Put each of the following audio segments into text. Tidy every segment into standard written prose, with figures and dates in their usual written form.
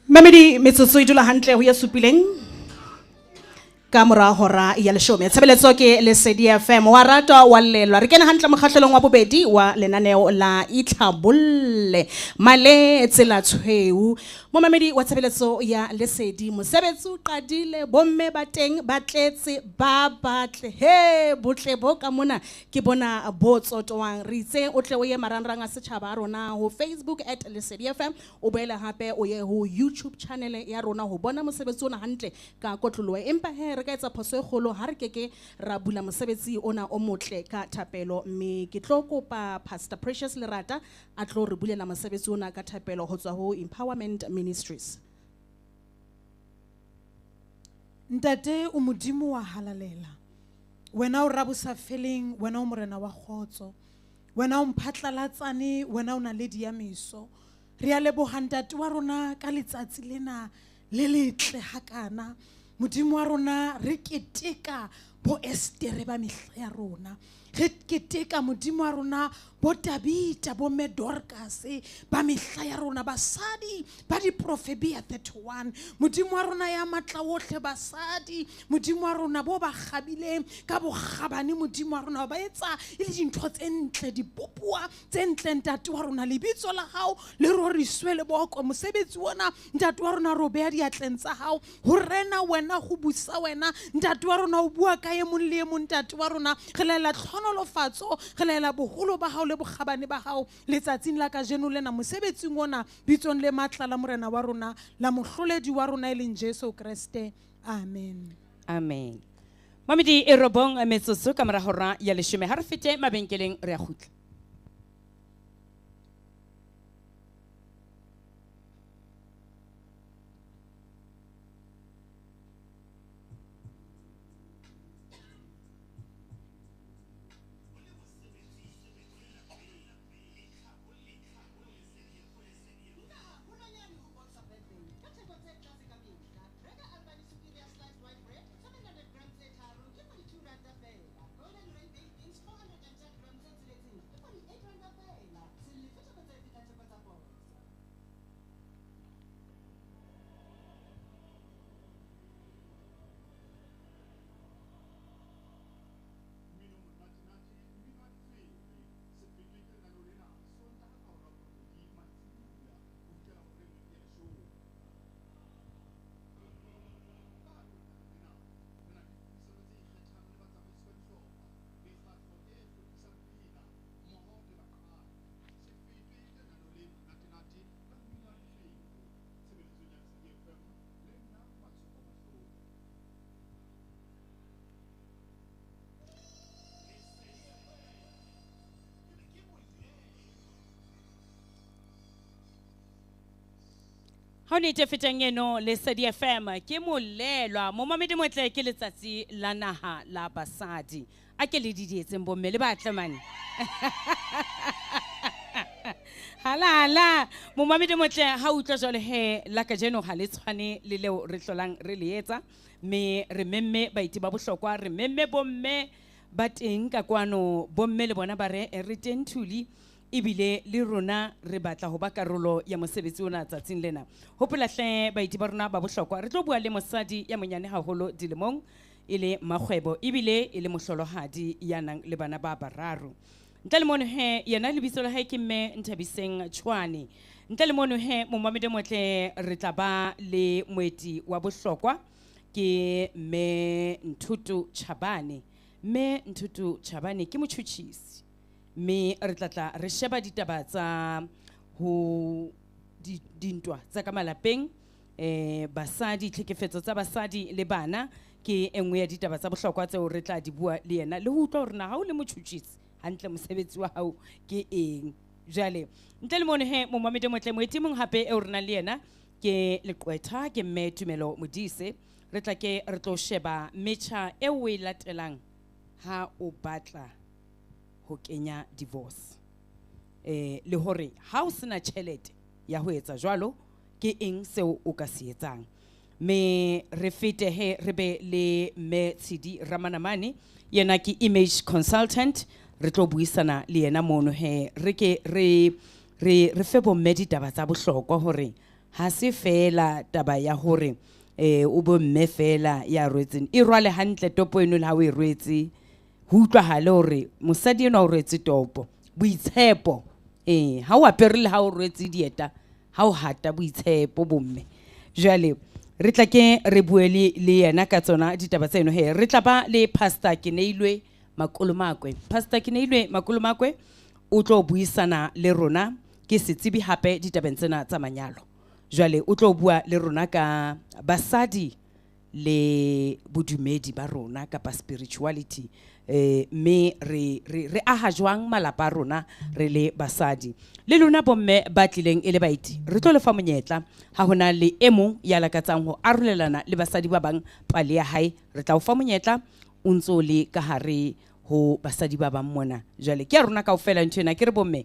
Mamedi metsotso e dula hantle ho ya supileng ka mora hora ya 10 tshebeletso ke Lesedi FM wa rata wa lelwa re kena hantle mokgahlelong wa bobedi wa lenaneo la itlhabolle male tsela tshweu mo mamedi wa tshebeletso ya Lesedi mosebetsi o qadile bomme ba teng ba tletse ba batle he botle bo ka mona ke bona bo tsotwang re itse o tle o ye marangrang a setjhaba rona ho Facebook @Lesedi FM o boela hape o ye ho YouTube channel ya rona ho bona mosebetsi ona hantle ka kotloloho empa he re ka etsa phoso e kgolo ha re keke ra bula mosebetsi ona o motle ka thapelo mme ke tlo kopa Pastor Precious Lerata a tlo re bulela mosebetsi ona ka thapelo ho tswa ho Empowerment Ministries. Ntate o modimo wa halalela wena o rabusa feleng wena o morena wa khotso wena o mphatlalatsane wena o na le diamiso re a leboha ntate wa rona ka letsatsi lena le letle hakana modimo wa rona re keteka bo Estere ba mehla ya rona re keteka modimo wa rona bo Tabita bo Dorcas ba mehla ya rona basadi ba di Proverbia 31 modimo wa rona ya matla ohle basadi modimo wa rona bo ba khabile ka bo kgabane modimo wa rona ba etsa ile dintho tse ntle dipopua tse ntle ntate wa rona lebitso la hao le roriswe le boko mosebetsi wona ntate wa rona ro beya diatleng tsa hao ho rena wena go busa wena ntate wa rona o bua ka ye mong le mong ntate wa rona re laela tlhonolofatso re laela boholo ba hao le bokgabane ba hao letsatsing la ka jeno lena mosebetsing ona bitsong le matla la morena wa rona la mohloledi wa rona eleng Jesu Kriste amen amen mamedi e robong metsotso ka mora hora ya 10 ha re fete mabenkeleng re a khutla Ha ne te fetang eno Lesedi FM ke molelwa mo mamedi motle ke letsatsi la naha la basadi a ke le didietseng bomme le batle mane hala mo mamedi motle ha utlwa jole he la ka jeno ha le tshwane le leo re hlolang re le etsa me re memme ba iti ba bohlokwa re memme bomme ba teng ka kwano bomme le bona ba re teng thuli ibile le rona re batla ho ba karolo ya mosebetsi ona tsatsing lena hopola hle baiti ba rona ba bohlokwa re tlo bua le mosadi ya monyane haholo dilemong ile makgwebo ibile ile mohlolohadi ya nang le bana ba bararo ntle le mono he yena le bitso la hae ke mme Nthabiseng Tshwane ntle le mono he mo mamedi motle re tla ba le moeti wa bohlokwa ke mme Nthutu Chabane mme Nthutu Chabane ke motjhutjhisi me re tlatla re sheba ditaba tsa ho dintwa tsa ka malapeng basadi tlhekefetso tsa basadi le bana ke engwe ya ditaba tsa bohlokwa tseo re tla di bua le yena le ho utlwa hore na ha o le motjhutjhisi hantle mosebetsi wa hao ke eng jale ntle le mone he mo mamedi motle moeti mong hape e o rena le yena ke leqwetha ke mme Tumelo Modise re tla ke re tlo sheba metjha e o e latelang ha o batla ho kenya divorce le hore ha o sena tjhelete ya ho etsa jwalo ke eng seo o ka se etsang me re fete he re be le me Tshidi Ramanamane yena ke image consultant re tlo buisana le yena mono he re ke re fe bo mme ditaba tsa bohlokwa hore ha se fela taba ya hore o bo mme fela ya rwetseng e rwale hantle topo eno le ha o e rwetse ho utlwahale hore mosadi eno o rwetse topo boitshepo ha o apere le ha o rwetse dieta ha o hata boitshepo bomme jwale re tla ke re buele le yena ka tsona ditaba tseno he re tla ba le pastor Keneilwe Makolomakwe. Pastor Keneilwe Makolomakwe o tlo buisana le rona ke setsebi hape ditabeng tsena tsa manyalo jwale o tlo bua le rona ka basadi le bodumedi ba rona kapa spirituality me re aha jwang malapa a rona re le basadi le lona bomme ba tlileng e le baiti re tlo le fa monyetla ha hona le emo ya lakatsang ho arolelana le basadi ba bang pale ya hae re tla o fa monyetla o ntso le ka hare ho basadi ba bang mona jwale ke a rona kaofela ntwena ke re bomme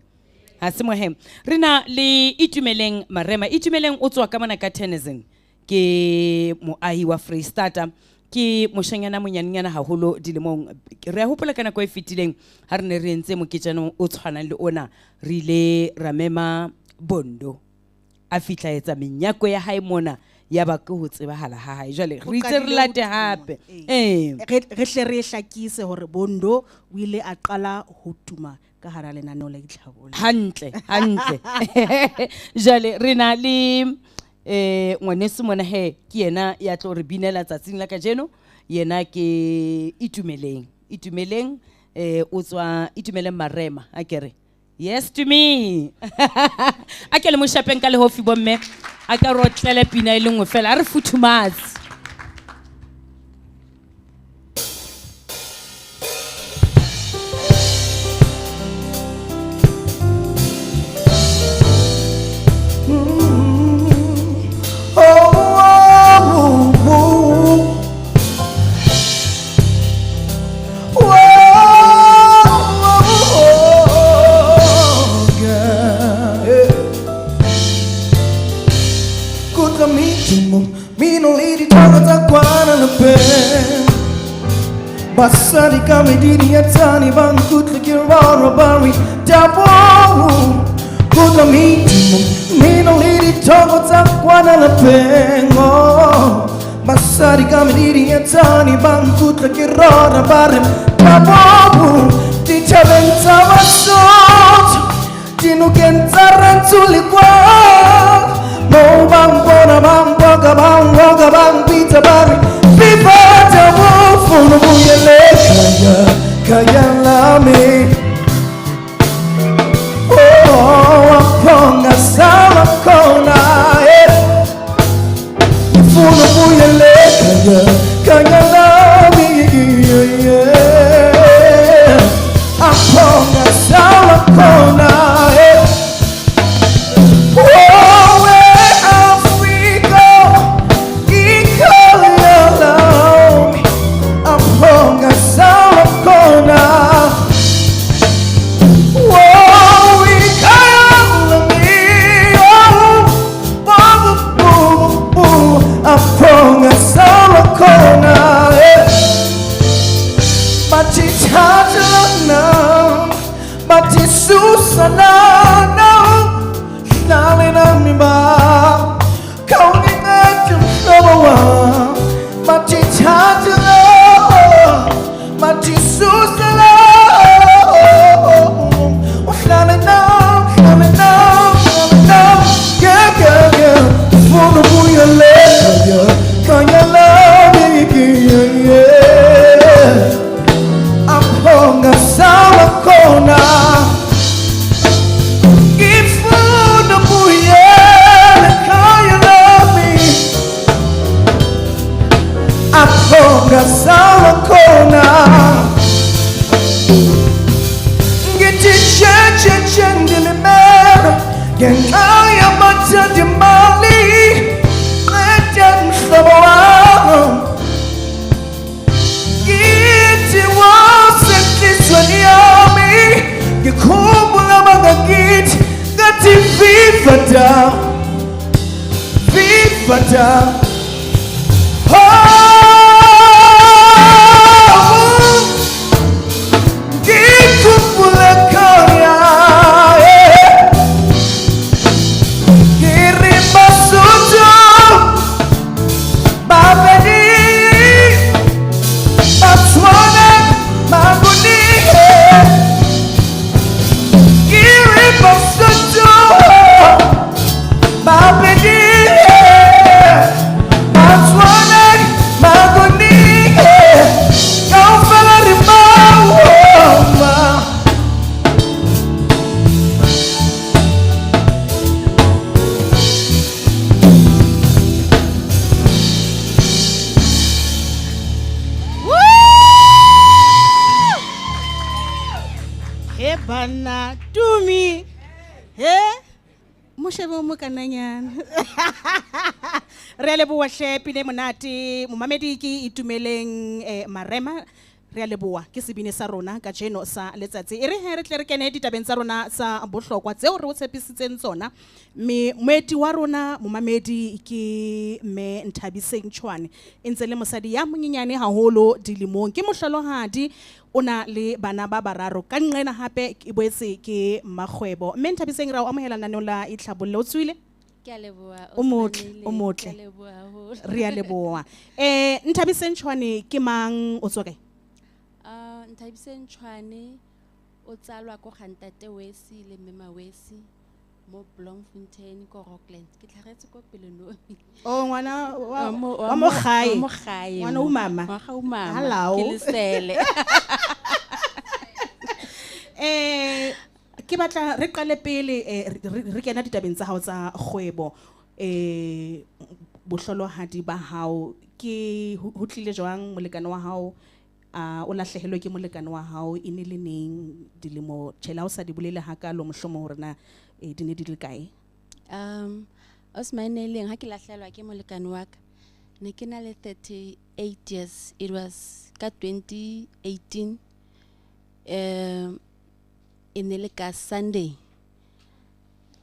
ha se mohem rena le Itumeleng Marema. Itumeleng o tswa ka mona ka Tennyson ke moahi wa Freestata ke moshanyana monyanyana haholo dilemong re a hopola kana go e fetileng ha re ne re entse moketjana o tshwanang le ona re ile ramema Bondo a fitla etsa menyako ya hae mona ya ba ke ho tsebahala ha hae jwale re itse re late hape re hle re hlakise hore Bondo o ile a qala ho tuma ka hara lenaneo la Itlhabola hantle jwale rena le ngwaneso mona he ke yena ya tlo re binela tsatsing la kajeno yena ke Itumeleng o tswa Itumeleng Marema akere yes to me akele mo shapeng ka le hofi bomme aka rotlele pina ile ngwe fela a re futhumatsi basadi kami diri atani bang kutle kirara bari dabo kuta mitimu mino liri togo takwana la pengo basadi kami diri atani bang kutle kirara bari dabo di chaventa vasot dinu kentaran tulikwa mo bang bona bang boga bang pita bari viva dabo funo buyele kaya lami oh aponga sala kona funo buyele kaya lami aponga sala kona Paso Bana Tumi. He? Mo shebe mo kananyana. Re a leboha hle pile monate momamedi ke itumeleng marema. Re a leboha ke sebine sa rona ka jeno sa letsatsi e re he re tle re kene ditabeng tsa rona sa bohlokwa tseo re o tshepisitseng tsona moeti wa rona momamedi ke me Nthabiseng Tshwane e ntse le mosadi ya monyenyane haholo dilimong ke mohlolohadi ona le bana ba bararo ka nqena hape e boetse ke makgwebo mme Nthabiseng ra o amohela naneo la itlhabolle o tswile o motle re a leboha Nthabiseng Tshwane ke mang o tswa kae Nthabiseng Tshwane o tsalwa ko Gantate Wesi le Mema Wesi mo Bloemfontein ko Rockland ke tlhagetse ko Pelenomi ngwana wa mo gae ngwana o mama hello ke lesele ke batla re qale pele re kena ditabeng tsa hao tsa kgwebo bohlolohadi ba hao ke ho tlile jwang molekane wa hao o lahlehelwe ke molekane wa hao e ne le neng dilemo tshela o sa di bolele hakalo mohlomo hore na di ne di le kae Osmaneleng ha ke lahlehelwa ke molekane wa ka ne ke na le 38 years it was ka 2018 e ne le ka Sunday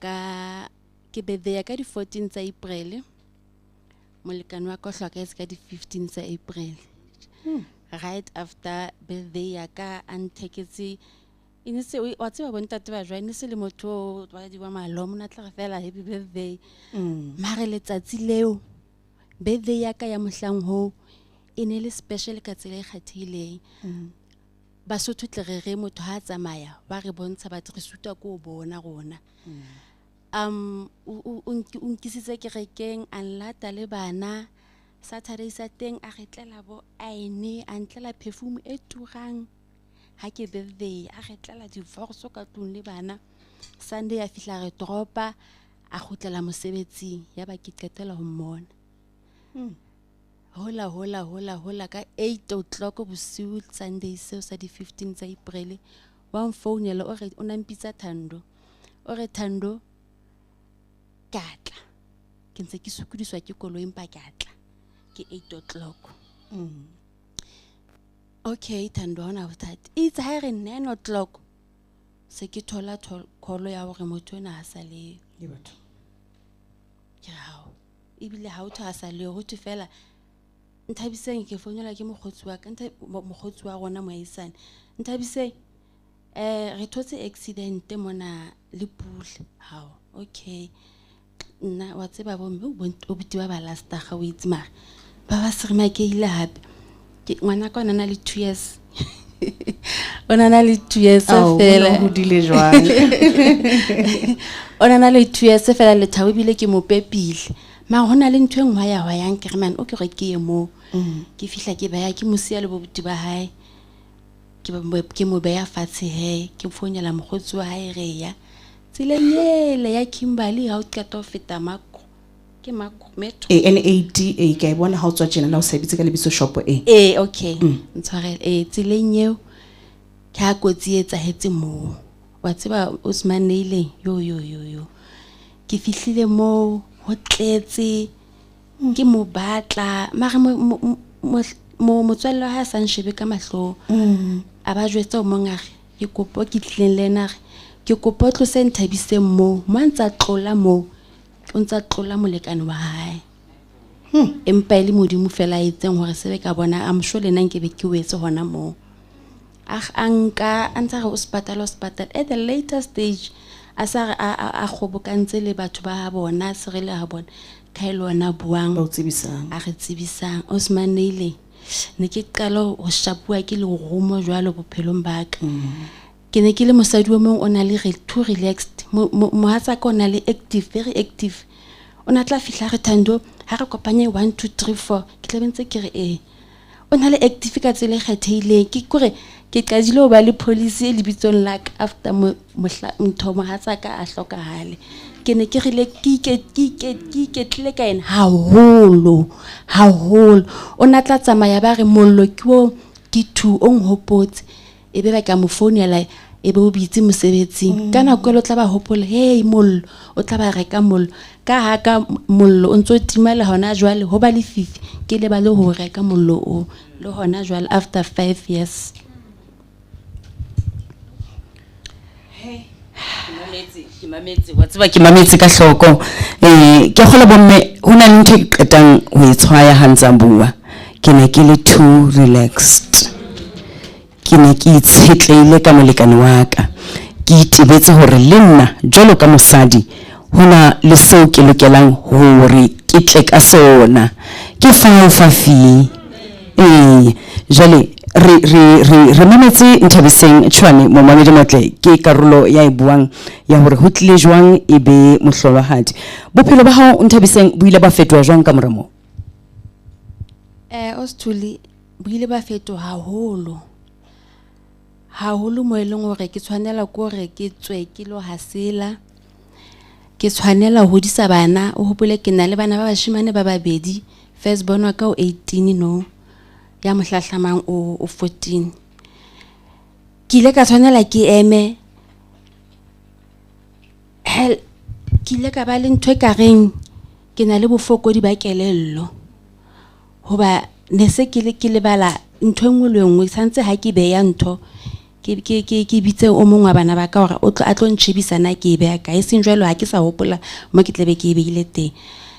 ka ke birthday ka di 14 tsa April molekane wa ka o hlokahetse ka di 15 tsa April right after birthday ya ka anteketse ine se wa tseba bontate ba jwa ine se le motho wa di wa malomo na tla fela happy birthday mare letsatsi leo birthday ya ka ya mohlang ho ine le special ka tsela e kgethileng Basotho tle re motho ha tsamaya ba re bontsha batho re suta ko bona rona unkisitse kerekeng anlata le bana Saturday sa teng a re tlela bo aene a ntlela perfume e turang ha ke birthday a re tlela divorce ka tlung le bana Sunday a fihla re dropa a khutlela mosebetsing ya ba ke qetela ho mmona hola ka 8 o'clock bosiu Sunday seo sa di 15 tsa April wa mfounela o re o nampitsa Thando o re Thando katla ke ntse ke sukudiswa ke koloi mpa katla ke 8 o'clock okay Thando ona bothati it's high 9 o'clock se ke thola kholo ya hore motho ena ha sa le le batho yao ibile ha o tha sa le ho tfela Nthabiseng ke founela ke mogotsi wa ka mogotsi wa rona moaisane Nthabiseng re thotse accident mona le pula hao okay nna wa tseba bo o bitiwa ba last ga o itse mara ba ba sirima ke ile hape ke ngwana ka ona na le 2 years ona na le 2 years fela ho dile jwang ona na le 2 years fela le thawe bile ke mo pepile ma hona le ntwe ngwa ya yang ke man o ke re ke mo ke fihla ke baya ke mosia le bobuti ba hae ke mo beya fatshe he ke founela mogotsi wa hae re ya tsilengele ya Kimberley ha o qeta ho feta mako ke mako metro NADA ke bona ha o tswa tjena la o sebitse ka lebitso shop okay ntshware tsilengeo ke ha kotsi etsa hetse mo wa tseba Osman Neile yo ke fihlile mo ho tletse ke mo batla mara mo motswallo ha sa nshebe ka mahlo a ba jwetsa o mongare ke kopo ke tlileng lena ke kopo tlo se Nthabiseng mo ntsa tlola mo o ntsa tlola molekane wa hae empa ile modimo fela itseng hore sebe ka bona am sure lena nke be ke wetse hona mo anka antsa re hospital at the later stage asa a khobokantse le batho ba bona se re le ha bona kailona buang ba o tsebisang a re tsebisang Osman Neile ne ke qala ho shapua ke le rumo jwalo bophelong ba ka ke ne ke le mosadi o mong o na le too relaxed mohatsa ka ona le active very active ona tla fihla re Thando ha re kopanye 1 2 3 4 ke tlabentse ke re ona le active ka tsele kgethile ke kore ke qadile ho ba le policy le bitsong like after motho mohatsa ka a hlokahale ke ne ke rile ke tle ka ena haholo ona tla tsamaya ba re mollo ke o ke 2 o nghopotse ebe ba ka mo founela e be o bitse mosebetsing ka nako le tla ba hopola hey mollo o tla ba reka mollo ka ha ka mollo o ntso timela hona jwale ho ba le fifi ke le ba le ho reka mollo o le hona jwale after 5 years. Ke mametse ka hloko ke kgola bomme hona le ntho e qetang ho etshwaya ha ntsa bua ke ne ke le too relaxed ke ne ke itshetleile ka molekane wa ka ke itebetse hore le nna jwalo ka mosadi hona le seo ke lokelang hore ke tle ka sona ke fafi jwale re mametse Nthabiseng Tshwane momamedi motle ke karolo ya e buang ya hore ho tlile jwang e be mohlolohadi bophelo ba hao Nthabiseng bo ile ba fetoha jwang ka moramo Ostuli bo ile ba fetoha haholo mo eleng hore ke tshwanela ko re ke tswe ke lo hasela ke tshwanela ho disa bana o hopole ke na le bana ba bashimane ba babedi first born wa ka o 18 no ya mohlahlamang o 14 ke ile ka tshwanela ke eme ke ile ka ba le ntwe ka reng ke na le bofokodi ba kelello hoba ne se ke le bala ntwe ngwe le ngwe santse ha ke be ya ntho ke bitse o mongwe wa bana ba ka hore o tlo a tlo ntshebisa na ke be ka e seng jwalo ha ke sa hopola mo ke tlebe ke beile teng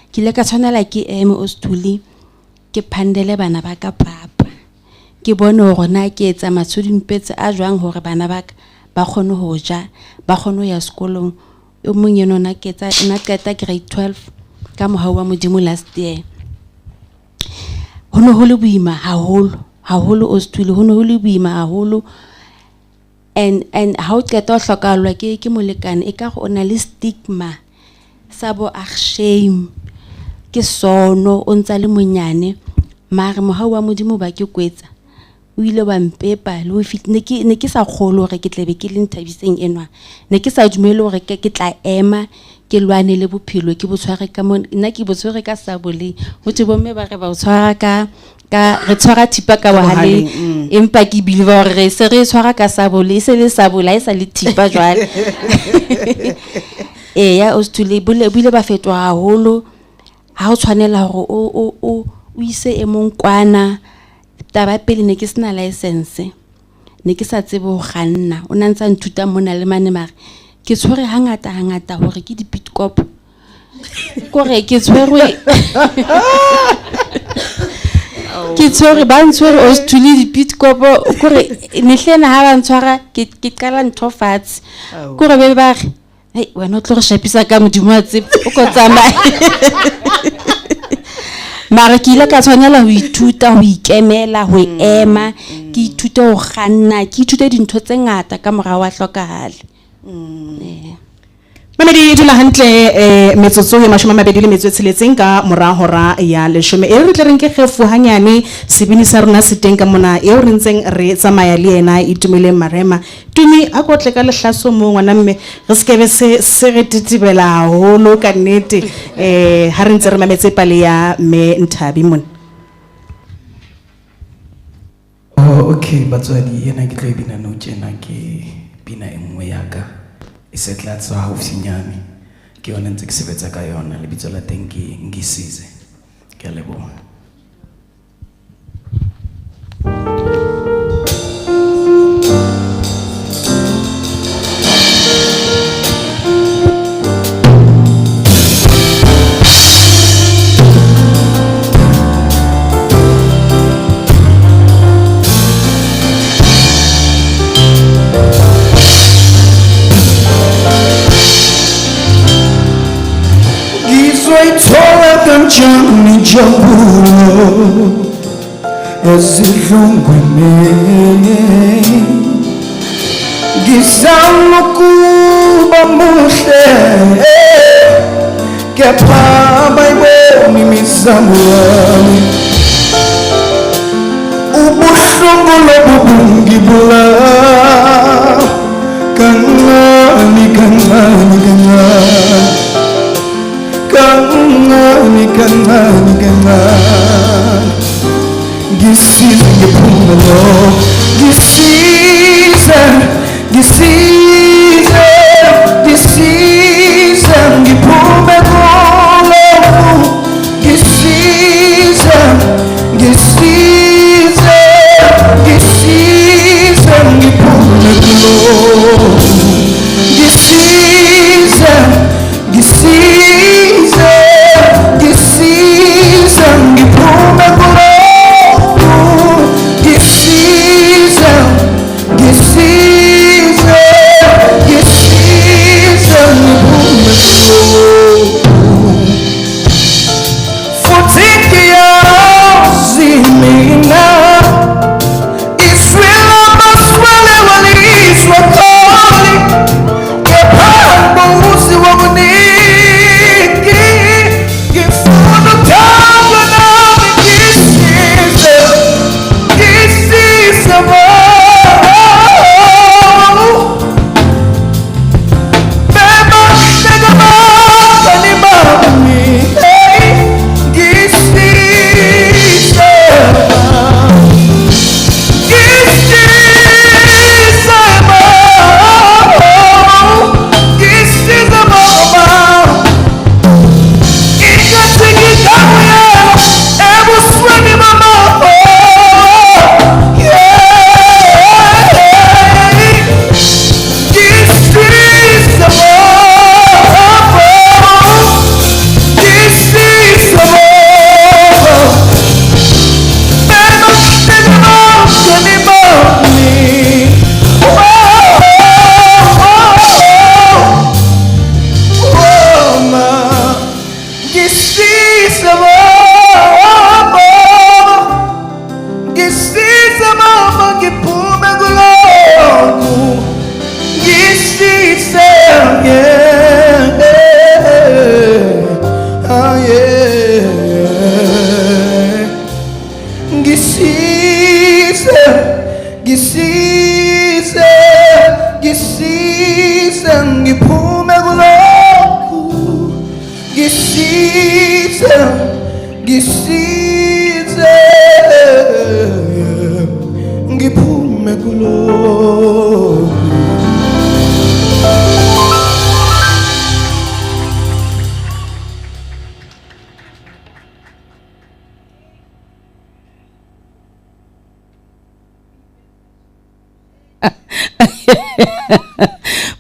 ke ile ka tshwanela ke eme Ostuli ke phandele bana ba ka papa ke bone hore na ke etsa matshudimpetse a jwang hore bana ba ba khone ho ja ba khone ya sekolong o mong yeno na ketsa na qeta grade 12 ka mohau wa modimo last year hono ho le boima haholo Ostuli hono ho le boima haholo and how qeta o hlokalwa ke molekane e ka go ona le stigma sabo a shame ke sono o ntsa le monyane mare mohau wa modimo ba ke kwetsa o ile wa mpepa le o fit ne ke sa kholo hore ke tlebe ke le Nthabiseng enwa ne ke sa dumele hore ke tla ema ke lwane le bophelo ke botshware ka mo nna ke botshware ka sabole ho tse bomme ba re ba tshwara ka re tshwara thipa ka bohale empa ke believe hore re se re tshwara ka sabole se le sabole sa le thipa jwale ya Ostuli bule ba fetwa haholo ha o tshwanela hore o ise emong kwana taba pele ne ke sena license ne ke sa tsebe ho kganna o nantsa nthuta mona le mane mare ke tshwere hangata hore ke di pit cop kore ke tshwerwe ke tshwere ba ntshwere Ostuli di pit cop kore ne hlena ha ba ntshwara ke qala ntho fatshe kore be ba re hey wena o tlo re shapisa ka modimo a tsebe o ko tsamaya mara ke ile ka tshwanela ho ithuta ho ikemela ho ema ke ithuta ho kganna ke ithuta dintho tse ngata ka mora wa hlokahale Mamedi dula hantle metsotso ya 26 ka mora hora ya 10 e re tle re nke kgefu hanyane sebini sa rona se teng ka mona e o rentseng re tsamaya le ena Itumile Marema tumi a go tle ka lehlaso mo ngwana mme re skebe se re titibela holo ka nnete ha re ntse re mametse pale ya me Nthabi mona Okay batswadi yena ke tlo bina no tjena ke bina engwe ya ka e setla tsa haufinyane ke yona ntse ke sebetsa ka yona le bitso la teng ke ngisize ke a leboha Soithola kanjani jambulo ezidlongwene ngizama kuba muhle kepha bayibona imizamo yami ubuhlungu lobubungibula kancane ngisize ngephumelo ngisize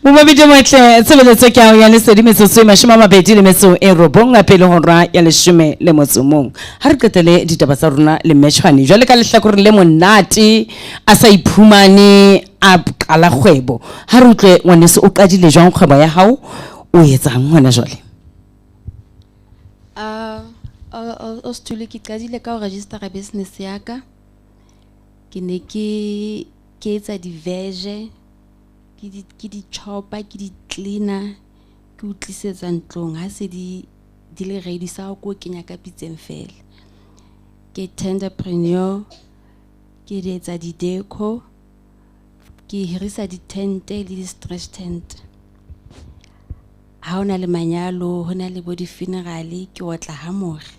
Bobabedi motle tshebeletso ke ao ya Lesedi metsotso e 29 a pele hora ya 11 ha re qetele ditaba tsa rona le metshwane jwale ka lehlakore le monate a sa iphumane a qala kgwebo ha re utlwe ngwaneso o qadile jwang kgwebo ya hao o etsang hona jwale o stule ke qadile ka ho register business ya ka ke ne ke etsa di-vege ke di chopper ke di cleaner ke utlisetsa ntlong ha se di le ready sa go kenya ka pitseng fela ke entrepreneur ke etsa di deco ke hirisa di tent le di stretch tent ha ona le manyalo hona le body funeral ke otla ha more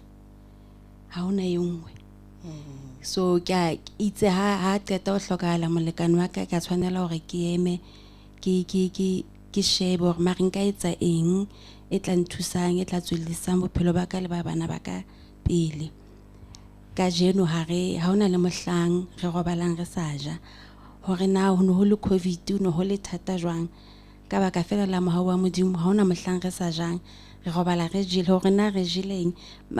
ha ona yengwe so ke itse ha qeta o hlokala molekane wa ka ka tshwanela hore ke eme ke shebe hore mare nka etsa eng e tla nthusang e tla tswellisang bophelo ba ka le ba bana ba ka pele ka jeno ha ona le mohlang re robalang re sa ja hore na ho no ho le covid no ho le thata jwang ka baka fela la mohau wa modimo ha ona mohlang re sa jang re robala re jile hore na re jileng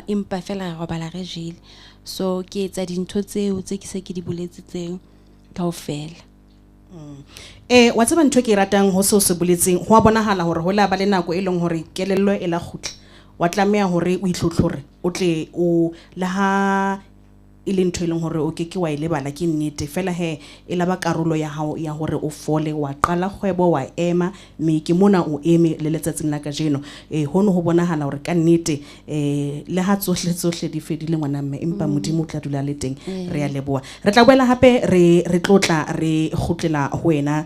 empa fela re robala re jile so ke etsa dintho tseo tse ke se ke di boletse tseo kaofela wa tseba ntho ke ratang ho se boletseng ho bonahala hore ho la ba le nako e leng hore kelello e la khutla wa tlameha hore o itlhotlhore o tle o la ha e le ntho e leng hore o ke wa ile bala ke nnete fela he e la ba karolo ya hao ya hore o fole wa qala kgwebo wa ema me ke mona o eme le letsatsing la ka jeno hono ho bonahala hore ka nnete le ha tsohle di fedile ngwana mme empa modimo o tla dula le teng re a leboa re tla boela hape re tlotla re khutlela ho wena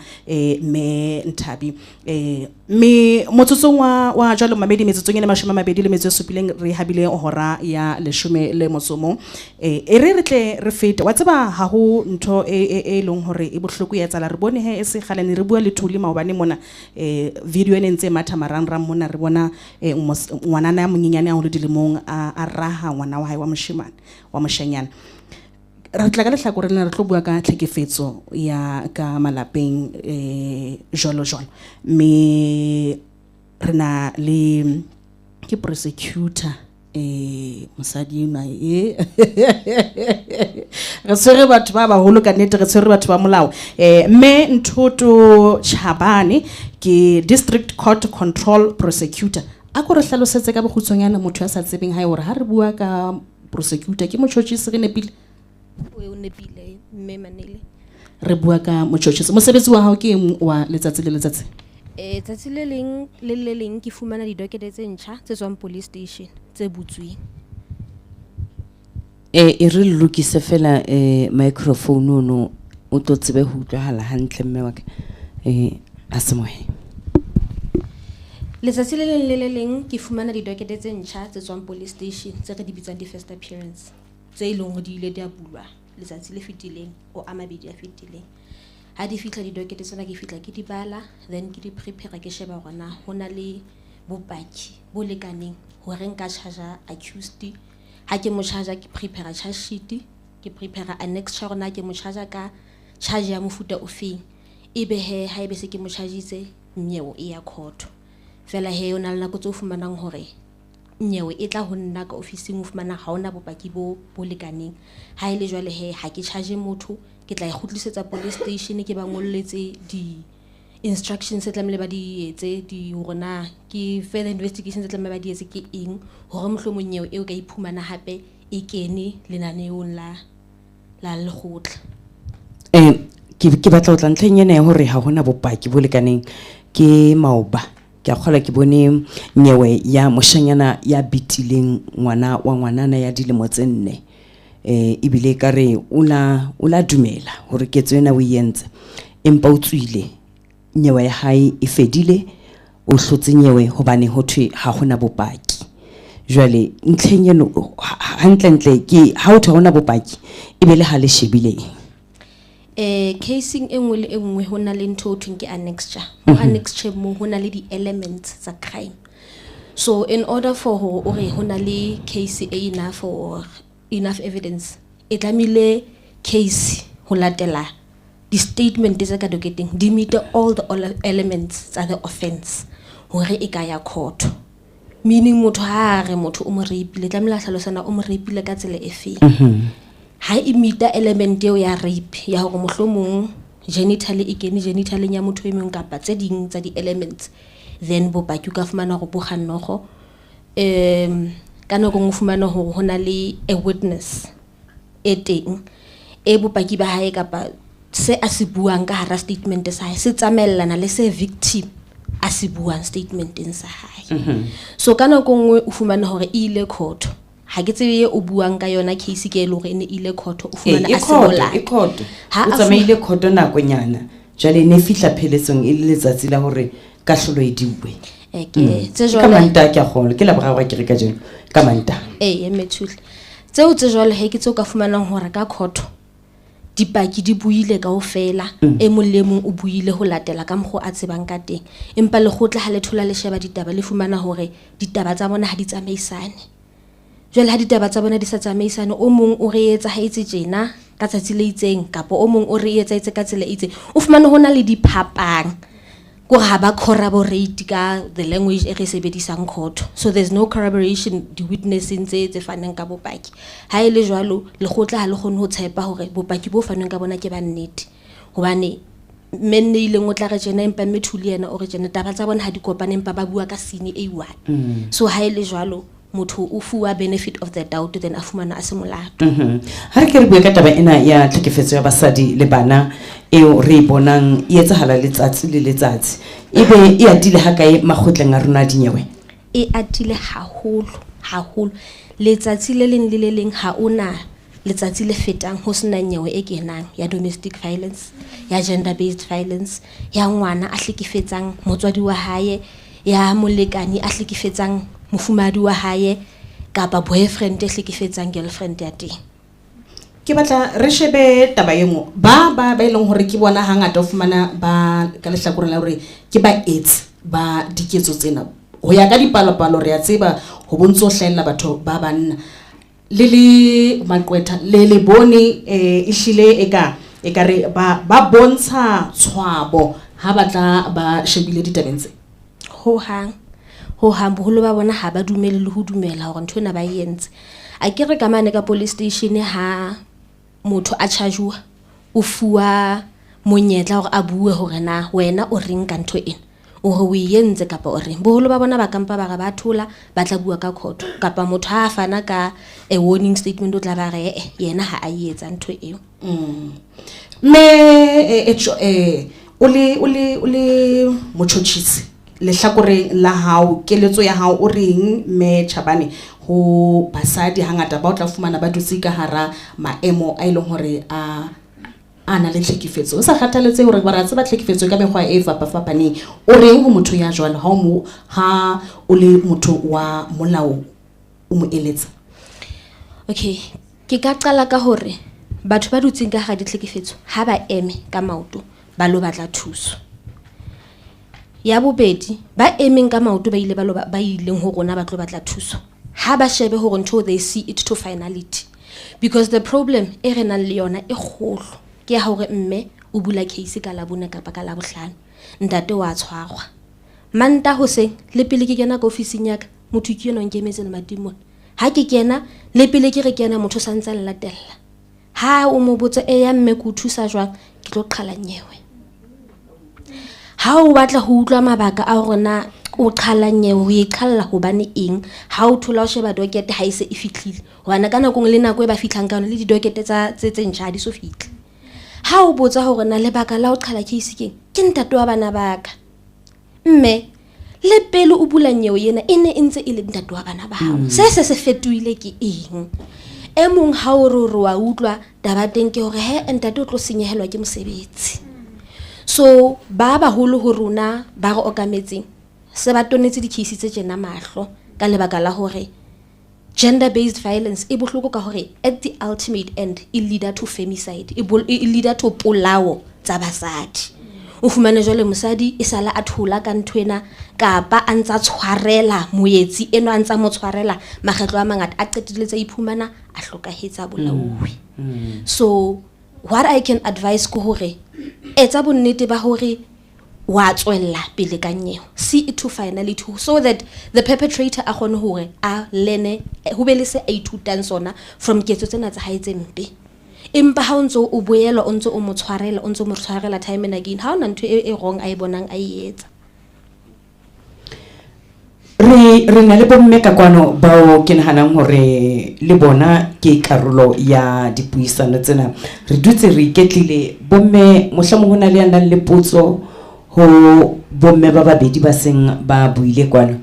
me Nthabi me motsotsong wa jalo mamedi metsotsong e 27 re habile hora ya 10 le motsomo re tle re fete wa tseba ha ho ntho e leng hore e bohloko ya tsala re bone he e se khalane re bua le thuli maobane mona video ene ntse matha marang mona re bona ngwana ya monyenyane a ho le dilemong a raha ngwana wa hae wa moshimane wa moshanyana re tla ka le hlakore le re tlo bua ka tlhekefetso ya ka malapeng jolo me rena le ke prosecutor mosadi na re tshwere batho ba baholo ka nnete re tshwere batho ba molao mme Nthoto Chabane ke district court control prosecutor a go re hlalosetse ka bogutshwanyana motho ya sa tsebeng hae hore ha re bua ka prosecutor ke motšhotšhisi re nepile o nepile mme Manele re bua ka motšhotšhisi mosebetsi wa hao ke wa letsatsi le letsatsi tsatsi le leng ke fumana didokete tse ntjha tse tswang police station tse butsweng e re lokise fela microphone no o tlo tsebe ho utlwahala hantle mme wa ka a se mohe letsatsi le leng ke fumana didokete tse ntjha tse tswang police station tse re di bitsang di first appearance tse ileng ho di ile di a bulwa letsatsi le fetileng o a mabedi a fetileng ha di fitla didokete tsena ke fitla ke di bala then ke di prepare ke sheba gona hona le bopaki bo lekaneng hore nka charge accused ha ke mo charge ke prepare charge sheet ke prepare annex cha gona ke mo charge ka charge ya mofuta ofeng ebe he ha ebe se ke mo chargeitse nyewo e ya court fela he ona le nako tso fumanang hore nyewe e tla ho nna ka officing o fumana ha ona bopaki bo lekaneng ha ile jwale he ha ke charge motho ke tla ikgutlisetsa police station ke ba ngolletse di instructions tse tlamele ba di etse di rona ke further investigations tse tlamele ba di etse ke eng hore mohlomong nyewe eo ka iphumana hape e kene lenaneong la lekgotla ke batla o tla ntlheng ena ya hore ha hona bopaki bo lekaneng ke maoba ke a kgola ke bone nyewe ya moshanyana ya bitileng ngwana wa ngwanana ya dilemo tse 4 ibile ka re o la dumela hore ketso ena o yentse empa o tswile nyewe ya hae e fedile o hlotse nyewe hobane ho thwe ha hona bopaki jwale ntlheng eno hantle ke ha o thwa hona bopaki e be le ha le shebile casing engwe le engwe hona le ntho o thweng ke annexure annexure mo hona le di elements tsa crime so in order for ho re hona le case enough or enough evidence e tlamile case ho latela di statement tsa ka doketeng di meet all the elements tsa the offense hore e ka ya court meaning motho ha re motho o mo rapile tlamela hlalosana o mo rapile ka tsela e feng ha e meeta element eo ya rape ya hore mohlomong genital e kene genitaleng ya motho e mong kapa tse ding tsa di elements then bopaki ka fumana go bogannogo ka nako go fumana hore hona le a witness e teng e bopaki ba hae kapa se a se buang ka hara statement sa hae se tsamellana le se victim a se buang statementeng sa hae so ka nako ngwe o fumana hore ile court ha ke tsebe o buang ka yona case ke le hore ne ile court o fumana a se bola e court o tsamaile court nakonyana jale ne fihla pheletsong e le letsatsi la hore ka hlolo e diwe ke tse jwale ka manta ke a gona ke la boragwa ke re ka jeno ka manta methule tseo tse jwale he ke tseo ka fumanang hore ka court dipaki di buile kaofela e molemo o buile ho latela ka mgo a tsebang ka teng empa le khotla ha le thola le sheba ditaba le fumana hore ditaba tsa bona ha di tsamaisane jwale ha ditaba tsa bona di sa tsamaisane o mong o re etsa ha itse tjena ka tsatsi le itseng kapa o mong o re etsa itse ka tsela itse o fumana hona le diphapang go ha ba corroborate ka the language e re sebedisang court so there's no corroboration di witnessing tse faneng ka bopaki ha ile jwalo le khotla ha le khone ho tshepa hore bopaki bo faneng ka bona ke ba nnete hobane menne ile ngotla re jena empa methuli yena o re jena taba tsa bona ha di kopane empa ba bua ka sine A1 so ha ile jwalo motho o fuwa benefit of the doubt then a fumana a se molato ha re ke re bua ka taba ena ya tlhekefetso ya basadi le bana eo re bonang e etsahala letsatsi le letsatsi ebe e atile ha kae makgotleng a rona dinyewe e atile haholo letsatsi le leng ha ona letsatsi le fetang ho sena nyewe e kenang ya domestic violence ya gender based violence ya ngwana a hlekefetsang motswadi wa hae ya molekani a hlekefetsang mofumadi wa hae kapa boyfriend e hlekefetsang girlfriend ya teng ke batla re shebe taba engwe ba e leng hore ke bona hangata o fumana ba ka lehlakoreng la hore ke baetsi ba diketso tsena ho ya ka dipalopalo re a tseba ho bontso hlahella batho ba banna le maqwetha le bone ehlile eka re ba bontsha tshwabo ha batla ba shebile ditabeng tse ho hang boholo ba bona ha ba dumele le ho dumela hore ntho ena ba yentse a ke re ka mane ka police station ha motho a chargewa o fuwa monyetla hore a bue hore na wena o reng ka ntho ena o re o yentse kapa o reng boholo ba bona ba kampa ba ga ba thola ba tla bua ka court kapa motho ha fana ka a warning statement o tla ba re yena ha a etsa ntho eo ole motjhotjhisi lehlakoreng la hao keletso ya hao o reng me Chabane ho basadi hangata ba o tla fumana ba dutse ka hara maemo a ileng hore a na le tlhekefetso o sa kgathaletse hore ba ratse ba tlhekefetso ka mekgwa e fapafapaneng o reng ho motho ya jwalo ha o le motho wa molao o mo eletsa okay ke ka qala ka hore batho ba dutseng ka hara ditlhekefetso ha ba eme ka maoto ba lo batla thuso ya bobedi ba emeng ka maoto ba ileng ho rona ba tlo batla thuso ha ba shebe hore ntho they see it to finality because the problem e re nang le yona e kgolo ke ya hore mme o bula case ka labone kapa ka labohlano ntate wa tshwarwa manta hoseng le pele ke kena ka ofising ya ka motho ke yena o nkemetse le matimong ha ke kena le pele ke re kena motho sa ntse latella ha o mo botse ya mme ku thusa jwang ke tlo qhala nyewe ha o batla ho utlwa mabaka a rona o qhala nyewe o iqalla hobane eng ha o thola o sheba docket ha ise e fihlile hobane kana kong le nako e ba fitlang ka le di docket tse ntjha di so fihle ha o botsa hore na lebaka la o qhala case ke ntate wa bana baka mme le pele o bula nyewe yena ene ntse e le ntate wa bana ba hao se fetoile ke eng e mong ha o re wa utlwa dabateng ke hore he ntate o tlo senyehelwa ke mosebetsi so ba holo ho rona ba re okametseng se ba tonetse di-case tse tjena mahlo ka lebaka la hore gender based violence e bohloko ka hore at the ultimate end it leader to femicide it leader to polao tsa basadi o fumane jwale mosadi e sala a thola ka nthwena kapa a ntsa tshwarela moetsi eno a ntsa mo tshwarela makgetlo a mangata a qetile tsa iphumana a hlokahetsa bolaowi so what I can advise ko hore etsa bonnete ba hore wa tswella pele ka nyewe see it to finality so that the perpetrator a kgone hore a lene ho be le se a ithutang sona from ketso tsena tsa hae tse mpe empa ha o ntso o boela o ntso o mo tshwarela time and again ha ona ntho e wrong a e bonang a etsa re na le bomme ka kwano bao ke nahanang hore le bona ke karolo ya dipuisano tsena re dutse re iketlile bomme mohlomong hona le yana le potso ho bomme ba babedi ba seng ba buile kwano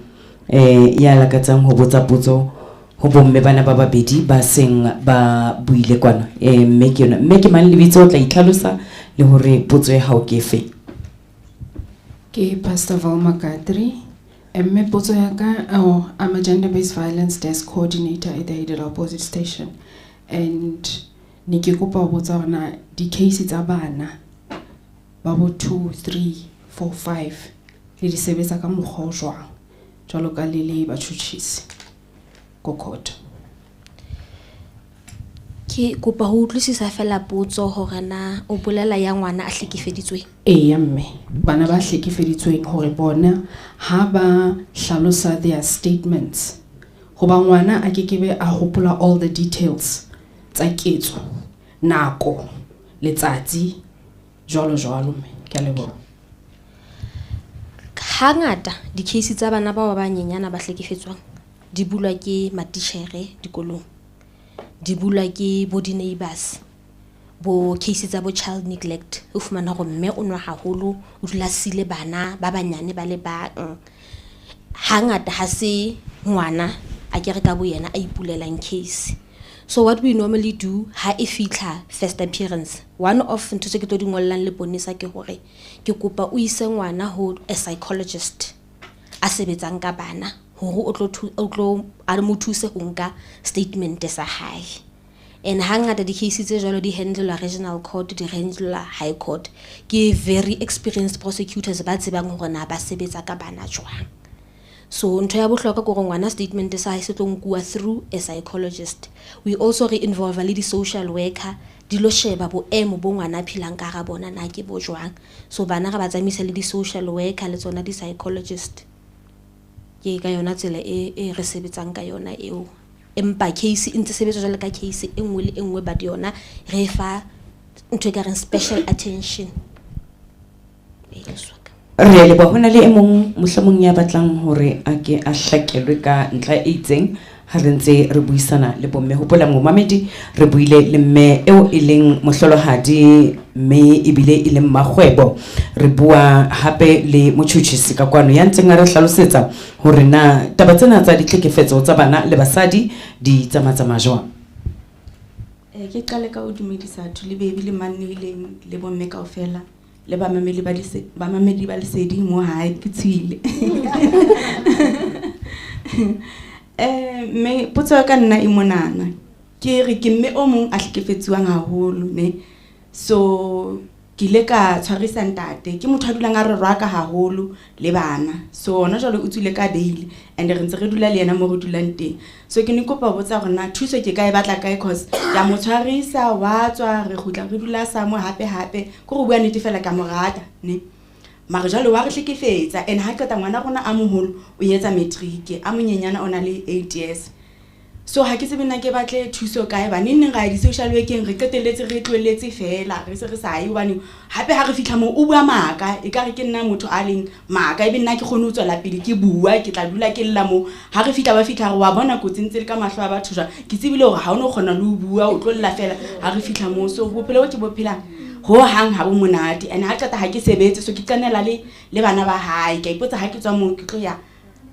ya lakatsang ho botsa potso ho bomme bana ba babedi ba seng ba buile kwano mme ke mang lebitso o tla itlhalosa le hore potso ya hao ke fe ke Pastor Valma Katri mme potso ya ka I'm a gender based violence desk coordinator at the Idle Opposite Station and ne ke kopa ho botsa hore di case tsa bana ba bo 2 3 4 5 le di sebetsa ka mokgwa o jwang jwalo ka le batjhutjhisi ko court ke kopa ho utlwisisa fela potso hore na o bolela ya ngwana a hlekefeditsweng ya mme bana ba hlekefeditsweng hore bona ha ba hlalosa their statements hoba ngwana a kekebe a hopola all the details tsa ketso nako letsatsi jwalo mme ke a leboha hangata di-case tsa bana ba banyenyana ba hlekefetswang di bulwa ke matitjhere dikolong di bulwa ke bo di-neighbors bo case tsa bo child neglect o fumana hore mme o nwa haholo o dula sile bana ba banyane ba le bang hangata ha se ngwana a ke re ka bo yena a ipulelang case so what we normally do ha e fitla first appearance one of ntho tse ke tlo di ngollang le bonisa ke hore ke kopa o ise ngwana ho a psychologist a sebetsang ka bana hore o tlo a mo thuse ho nka statement sa hae and hangata di-cases tse jwalo di handlelwa regional court, di handlelwa high court ke very experienced prosecutors ba tsebang hore na ba sebetsa ka bana jwang. So ntho ya bohlokwa ke hore ngwana statement sa hae se tlo nkuwa through a psychologist. We also re-involve le di-social worker di lo sheba boemo bo ngwana philang ka hara bona na ke bo jwang. So bana ga ba tsamaisa le di-social worker le tsona di-psychologist. Ke ka yona tsela e re sebetsang ka yona eo. Empa case e ntse sebetsa jwalo ka case e nngwe le e nngwe ba yona re fa ntho e ka reng special attention. Re le ba hona le emong mohlomong ya batlang hore a ke a hlakelwe ka ntla e itseng ha re ntse re buisana le bomme. Hopola momamedi re buile le mme eo e leng mohlolohadi mme ebile e leng magwebo. Re bua hape le motjhutjhisi ka kwano ya ntseng a re hlalosetsa hore na taba tsena tsa ditlhekefetso tsa bana le basadi di tsamaya jwang. Ke qale ka o dumedisa batho le bebi le mannileng le bomme kaofela le ba mamedi ba Lesedi mo hae ke tshile. Me potso ka nna e monana ke re ke mme o mong a hlekefetsuwang haholo ne, so ke ile ka tshwarisa ntate ke motho a dulang a re rwaka haholo le bana, so ona jwale o tswile ka bail and re ntse re dula le yena mo re dulang teng. So ke ne kopa botsa gore na thuso ke ka e batla kae cause ya mo tshwarisa wa tswa re gutla re dula sa mo hape go go bua nnete fela ka morata ne, mara jwale wa re hlekefetsa and ha qeta ngwana rona a moholo o etsa matric a monyenyana ona le 8 years. So ha ke tsebe nna ke batle thuso kae ba neng ga di social working re qetelletse re tlweletse fela re se re sa yi bane hape ha re fitla mo o bua maka e ka re ke nna motho a leng maka e be nna ke khone o tswela pele ke bua ke tla dula ke lla mo ha re fitla ba fitla re wa bona kotsintse le ka mahlo a batho jwa ke tsebile hore ha o no khona le o bua o tlolla fela ha re fitla mo. So bophelo ke bophela ho hang ha bo monate and ha qeta ha ke sebetse so ke tsanela le bana ba hae ke ipotsa ha ke tswa mo ke tlo ya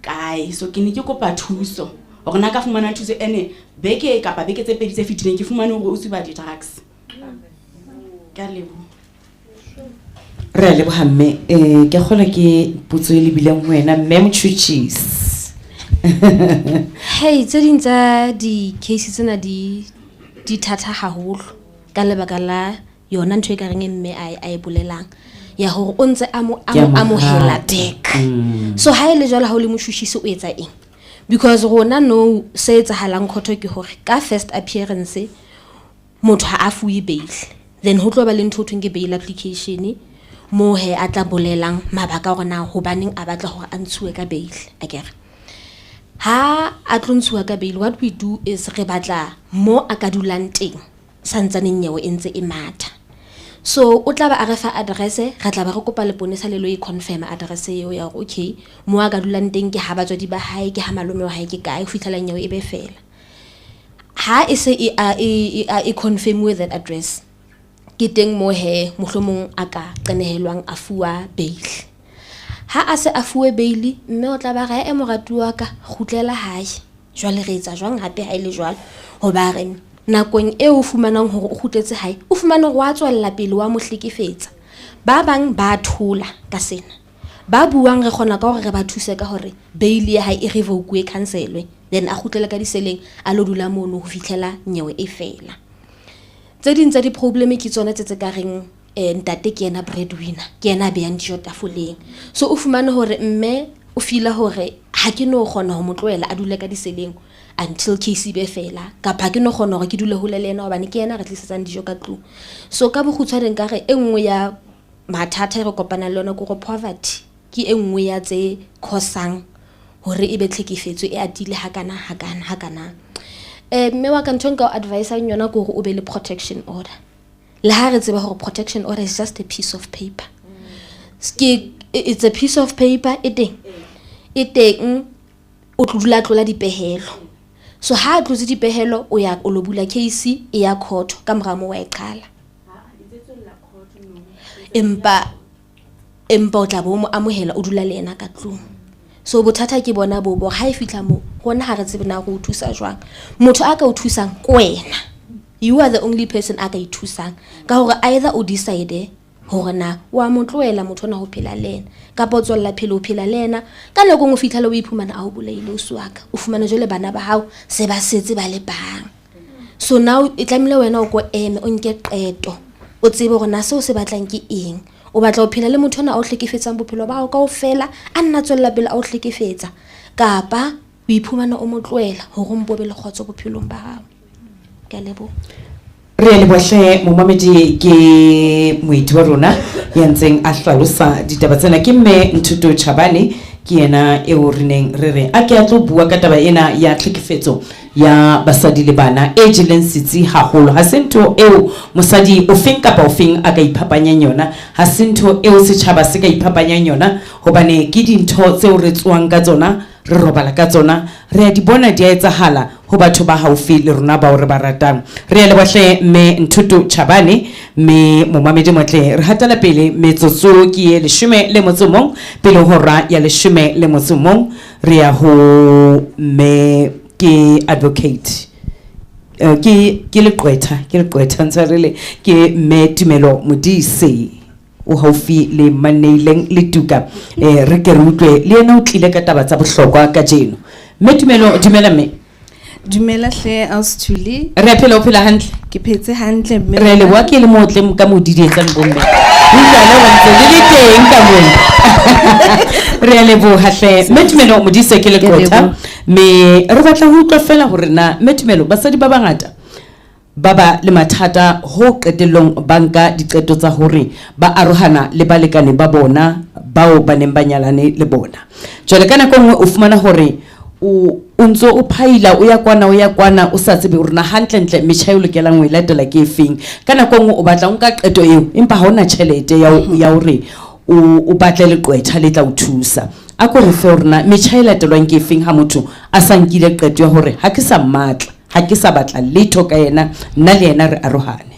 kae. So ke ne ke kopa thuso hore na ka fumana thuso ene beke kapa beke tse pedi tse fitileng ke fumane hore o tsuba di drugs. Ka lebo re le bohamme ke khola ke putso le bileng ho wena mme motjhutjhisi. Hey tse ding tsa di cases tsena di thata haholo ka lebaka la yona ntho e ka reng mme a e bolelang ya hore o ntse a mo hela back. So ha ile jwala ha o le motjhutjhisi o etsa eng, because rona no se etsahalang khotho ke hore ka first appearance motho ha a fuwe bail, then ho tlo ba le ntho thweng ke bail application mo he a tla bolelang mabaka hore na hobaneng a batla hore a ntshuwe ka bail. Akere ha a tlo ntshuwa ka bail, what we do is re batla mo a ka dulang teng santsaneng nyewe e ntse e matha. So o tla ba a re fa address, re tla ba re kopa leponesa le lo e confirm address eo ya hore okay mo a ka dulang teng ke ha batswadi ba hae ke ha malome wa hae ke kae ho fitlhela nyewe e be fela. Ha e se e confirm with that address ke teng mo he mohlomong a ka qanehelwang a fuwa bail. Ha a se a fuwe bail mme o tla ba ga e moratuwa ka gutlela hae jwale re etsa jwang hape ha ile jwalo ho ba re nakong e o fumanang hore o khutletse hae o fumane go a tswella pele wa mohlekefetsa. Ba bang ba thola ka sena ba buang re khona ka hore re ba thuse ka hore bail ya hae e revoke e cancelwe then a khutlela ka diseleng a lo dula mono ho fitlela nyewe e fela. Tse ding tsa di probleme ke tsona tse ka reng ntate ke ena breadwinner ke ena be dijo tafoleng, so o fumane hore mme o fila hore ha ke no khona ho motloela a dule ka diseleng until case be fela kapa ke no khona hore ke dule ho le lena hobane ke ena re tlisetsang dijo ka tlung. So ka bokgutshwaneng ka re engwe ya mathata re kopana le yona go poverty ke engwe ya tse khosang hore e be tlhekefetso e atile hakana. Mme wa ka ntho nka o advise yona go hore o be le protection order. Le ha re tseba hore protection order is just a piece of paper. It's a piece of paper e teng o tlola dipehelo. So ha a tlotse dipehelo o ya o lo bula case e ya court ka mora mo wa e qala. Empa o tla bo mo amohela o dula le ena ka tlung. So bothata ke bona bo ha e fitla mo gona ha re tsebe na go thusa jwang. Motho a ka o thusang ko wena, you are the only person a ka e thusang ka hore either o decide hore na wa motloela motho na ho phela lena ka potsolla phelo o phela lena ka lego ngo fitla le o iphumana a o boleile o swaka o fumana jole bana ba hao se ba setse ba le bang. So So now e tlamehile wena o go eme o nke qeto o tsebe hore na seo se batlang ke eng o batla o phela le motho ona o hlekefetsang bophelo ba hao kaofela a nna tswella pele a o hlekefetsa kapa o iphumana o motloela hore mbo be le kgotso bophelong ba hao ke a leboha. Re le bohle momamedi ke moeti wa rona ya ntseng a hlalosa ditaba tsena ke mme Nthuto Chabane ke yena eo re neng re re a ke a tlo bua ka taba ena ya tlhekefetso ya basadi le bana e jeleng setsi haholo ha sentho eo mosadi o feng kapa o feng a ka iphapanyang yona ha sentho eo setjhaba se ka iphapanyang yona hobane ke dintho tseo re tswang ka tsona re robala ka tsona re a di bona di a etsahala ho batho ba haufi le rona ba o re ba ratang re le bohle mme Nthuto Chabane me momamedi motle re hatela pele metsotso ke e 10 le motsomong pele hora ya 10 le motsomong re ya ho me ke advocate ke le qwetha ntshwarele ke me Tumelo Modise o haufi le Maneileng le Tuka re ke re utlwe le yena o tlile ka taba tsa bohlokwa ka jeno me Tumelo dumela me Dumela hle Austhuli re phela o phela hantle ke phetse hantle mme re le wa ke le motle ka modidi etsang bomme utlwana wa ntse le teng ka mona re le bo hahle me Tumelo Modise ke le qotha me re batla ho utlwa fela hore na me Tumelo basadi ba bangata baba le mathata ho qetellong banka diqeto tsa hore ba arohana le balekane ba bona bao ba neng ba nyalane le bona jwale kana ka nngwe o fumana hore o ntso o phaila o ya kwana o sa tsebe hore na hantle metjha e lokelang ho ilatela ke efeng kana ka nngwe o batla nka qeto eo empa ha ona tjhelete ya hore o batle le qwetha le tla o thusa a ko re fe hore na metjha e latelwang ke efeng ha motho a sa nkile qeto ya hore ha ke sa mmatla ha ke sa batla letho ka yena nna le yena re arohane.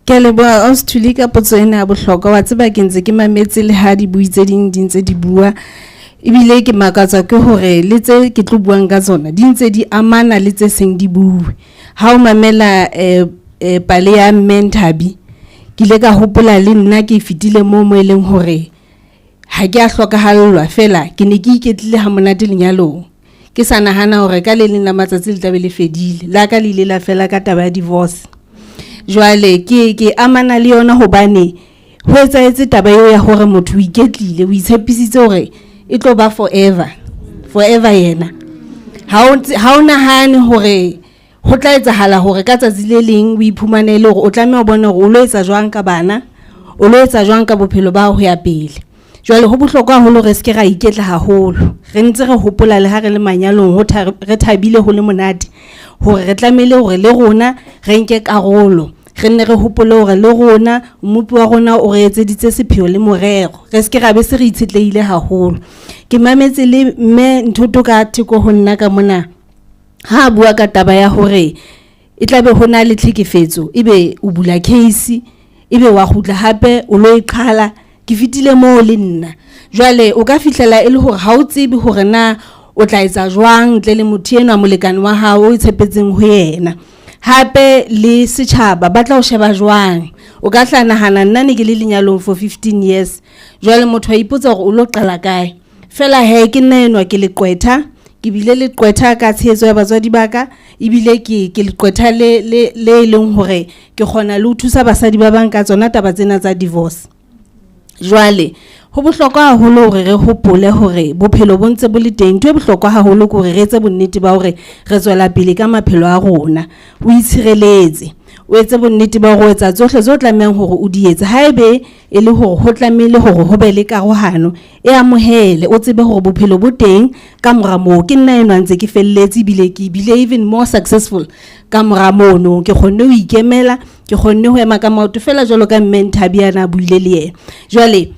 ke leboha Austhuli ka potso ena ya bohlokwa wa tseba ke ntse ke mametse le ha di buitse ding di ntse di bua ebile ke makatsa ke hore le tse ke tlo buang ka tsona di ntse di amana le tse seng di bue ha o mamela pale ya Mentabi ke le ka hopola le nna ke fitile mo eleng hore ha ke a hlokahallwa fela ke ne ke iketlile ha monate lenyalong ke sa nahana hore ka le leng la matsatsi le tabe le fedile la ka le ile la fela ka taba ya divorce jwale ke amana le yona hobane ho etsaetse taba eo ya hore motho o iketlile o itshepisitse hore e tlo ba forever yena ha o nahane hore ho tla etsahala hore ka tsatsi le leng o iphumanele hore o tlameha o bone hore o lo etsa jwang ka bana o lo etsa jwang ka bophelo ba ho ya pele jwale ho bohlokwa haholo re ske ra iketla haholo re ntse re hopola le ha re le manyalong re thabile ho le monate hore re tlamehile hore le rona re nke karolo re nne re hopole hore le rona mmupi wa rona o re etseditse sepheo le morero re ske ra be se re itshetlehile haholo ke mametse le mme Nthuto ka theko ho nna ka mona ha bua ka taba ya hore e tlabe hona le tlhekefetso ebe o bula case ebe wa khutla hape o lo iqhala ke fitile mo le nna jwale o ka fihlela ile hore ha o tsebe hore na o tla etsa jwang ntle le motho ena molekane wa hao o itshepetseng ho yena hape le setjhaba ba tla o sheba jwang o ka hlanahana nna ne ke le lenyalong for 15 years jwale motho a ipotsa hore o lo qala kae fela he ke nna enwa ke le qwetha ke bile le qwetha ka tshehetso ya batswadi baka ebile ke le qwetha le leng hore ke khona le ho thusa basadi ba bang ka tsona taba tsena tsa divorce jwale ho bohlokwa haholo hore re hopole hore bophelo bo ntse bo le teng ntwe bohlokwa haholo ke hore re etse bonnete ba hore re tswela pele ka maphelo a rona o itshireletse o etse bonnete ba hore o etsa tsohle tso tlamehang hore o di etse haebe e le hore ho tlamehile hore ho be le karohano e amohele o tsebe hore bophelo bo teng ka mora moo ke nna ena ntse ke felletse bile even more successful ka mora mono ke khonne ho ikemela ke khonne ho ema ka maoto fela jalo ka Mentabi yana buile le yena jwale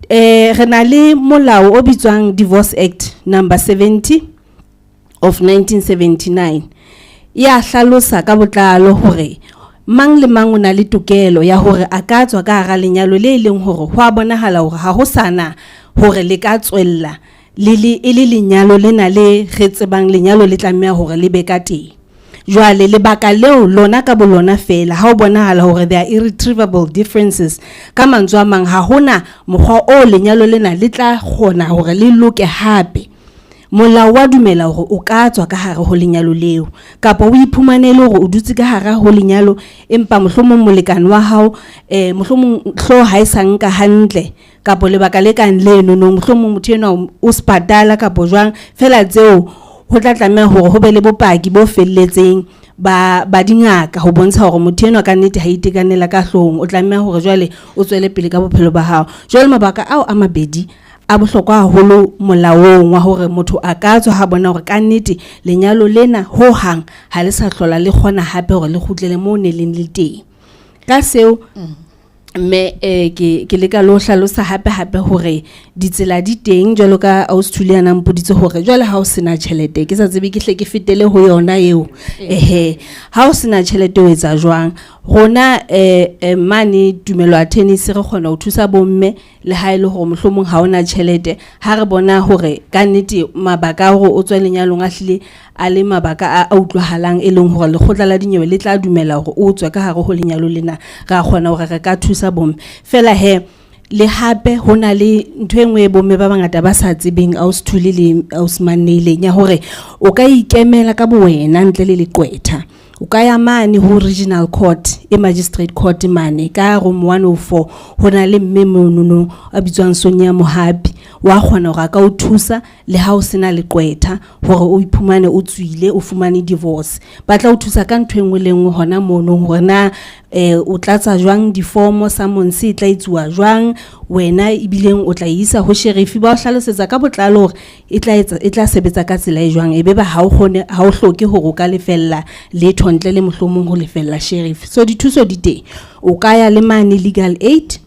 re na le molao o bitswang Divorce Act number 70 of 1979 ya hlalosa ka botlalo hore mang le mang o na le tokelo ya hore a ka tswa ka hara lenyalo le leng hore ho a bonahala hore ha ho sana hore le ka tswella le lenyalo lena le re tsebang lenyalo le tlameha hore le be ka teng jwale lebaka leo lona ka bolona fela ha o bonahala hore there are irretrievable differences ka mantswe a mang ha hona mokgwa o lenyalo lena le tla khona hore le loke hape molao wa dumela hore o ka tswa ka hare ho lenyalo leo kapa o iphumanele hore o dutse ka hare ho lenyalo empa mohlomong molekane wa hao mohlomong hlo ha isa nka hantle kapa lebaka le kang leno no mohlomong motho ena o spatala kapa jwang fela tseo ho tla tlameha hore ho be le bopaki bo felletseng ba dingaka ho bontsha hore motho ena ka nnete ha itekanela ka hlong o tlameha hore jwale o tswele pele ka bophelo ba hao jwale mabaka ao a mabedi a bohlokwa haholo molaong wa hore motho a ka tswa ha bona hore ka nnete lenyalo lena ho hang ha le sa hlola le khona hape hore le khutlele mo ne le teng ka seo me ke le ka lo hlalosa hape hore ditsela di teng jwalo ka Australia mpoditse hore jwale ha o sena tjhelete ke sa tsebe ke hle ke fetele ho yona eo ha o sena tjhelete o etsa jwang rona mane tumelo ya tennis re khona ho thusa bomme le ha ile hore mohlomong ha ona tjhelete ha re bona hore ka nnete mabaka hore o tswe lenyalong a hlile a le mabaka a utlwahalang e leng hore lekgotla la dinyewe le tla dumela hore o tswe ka hare ho lenyalo lena ra khona hore re ka thusa bomme fela he le hape hona le ntwe engwe bomme ba bangata ba sa tsebeng Australia le Ausmanile nya hore o ka ikemela ka bowena ntle le leqwetha o ka ya mane ho regional court magistrate court mane ka room 104 hona le mme monono a bitswang Sonia Mohapi wa khona hore ka o thusa le ha o sena leqwetha hore o iphumane o tswile o fumane divorce ba tla o thusa ka ntwe engwe lengwe hona mono hore na o tlatsa jwang diformo sa monse tla itsuwa jwang wena ibileng o tla isa ho sheriff ba o hlalosetsa ka botlalo hore e tla sebetsa ka tsela e jwang ebe ba ha o hloke hore o ka lefella le thontle le mohlomong ho lefella sheriff so dithuso di teng o ka ya le mane legal aid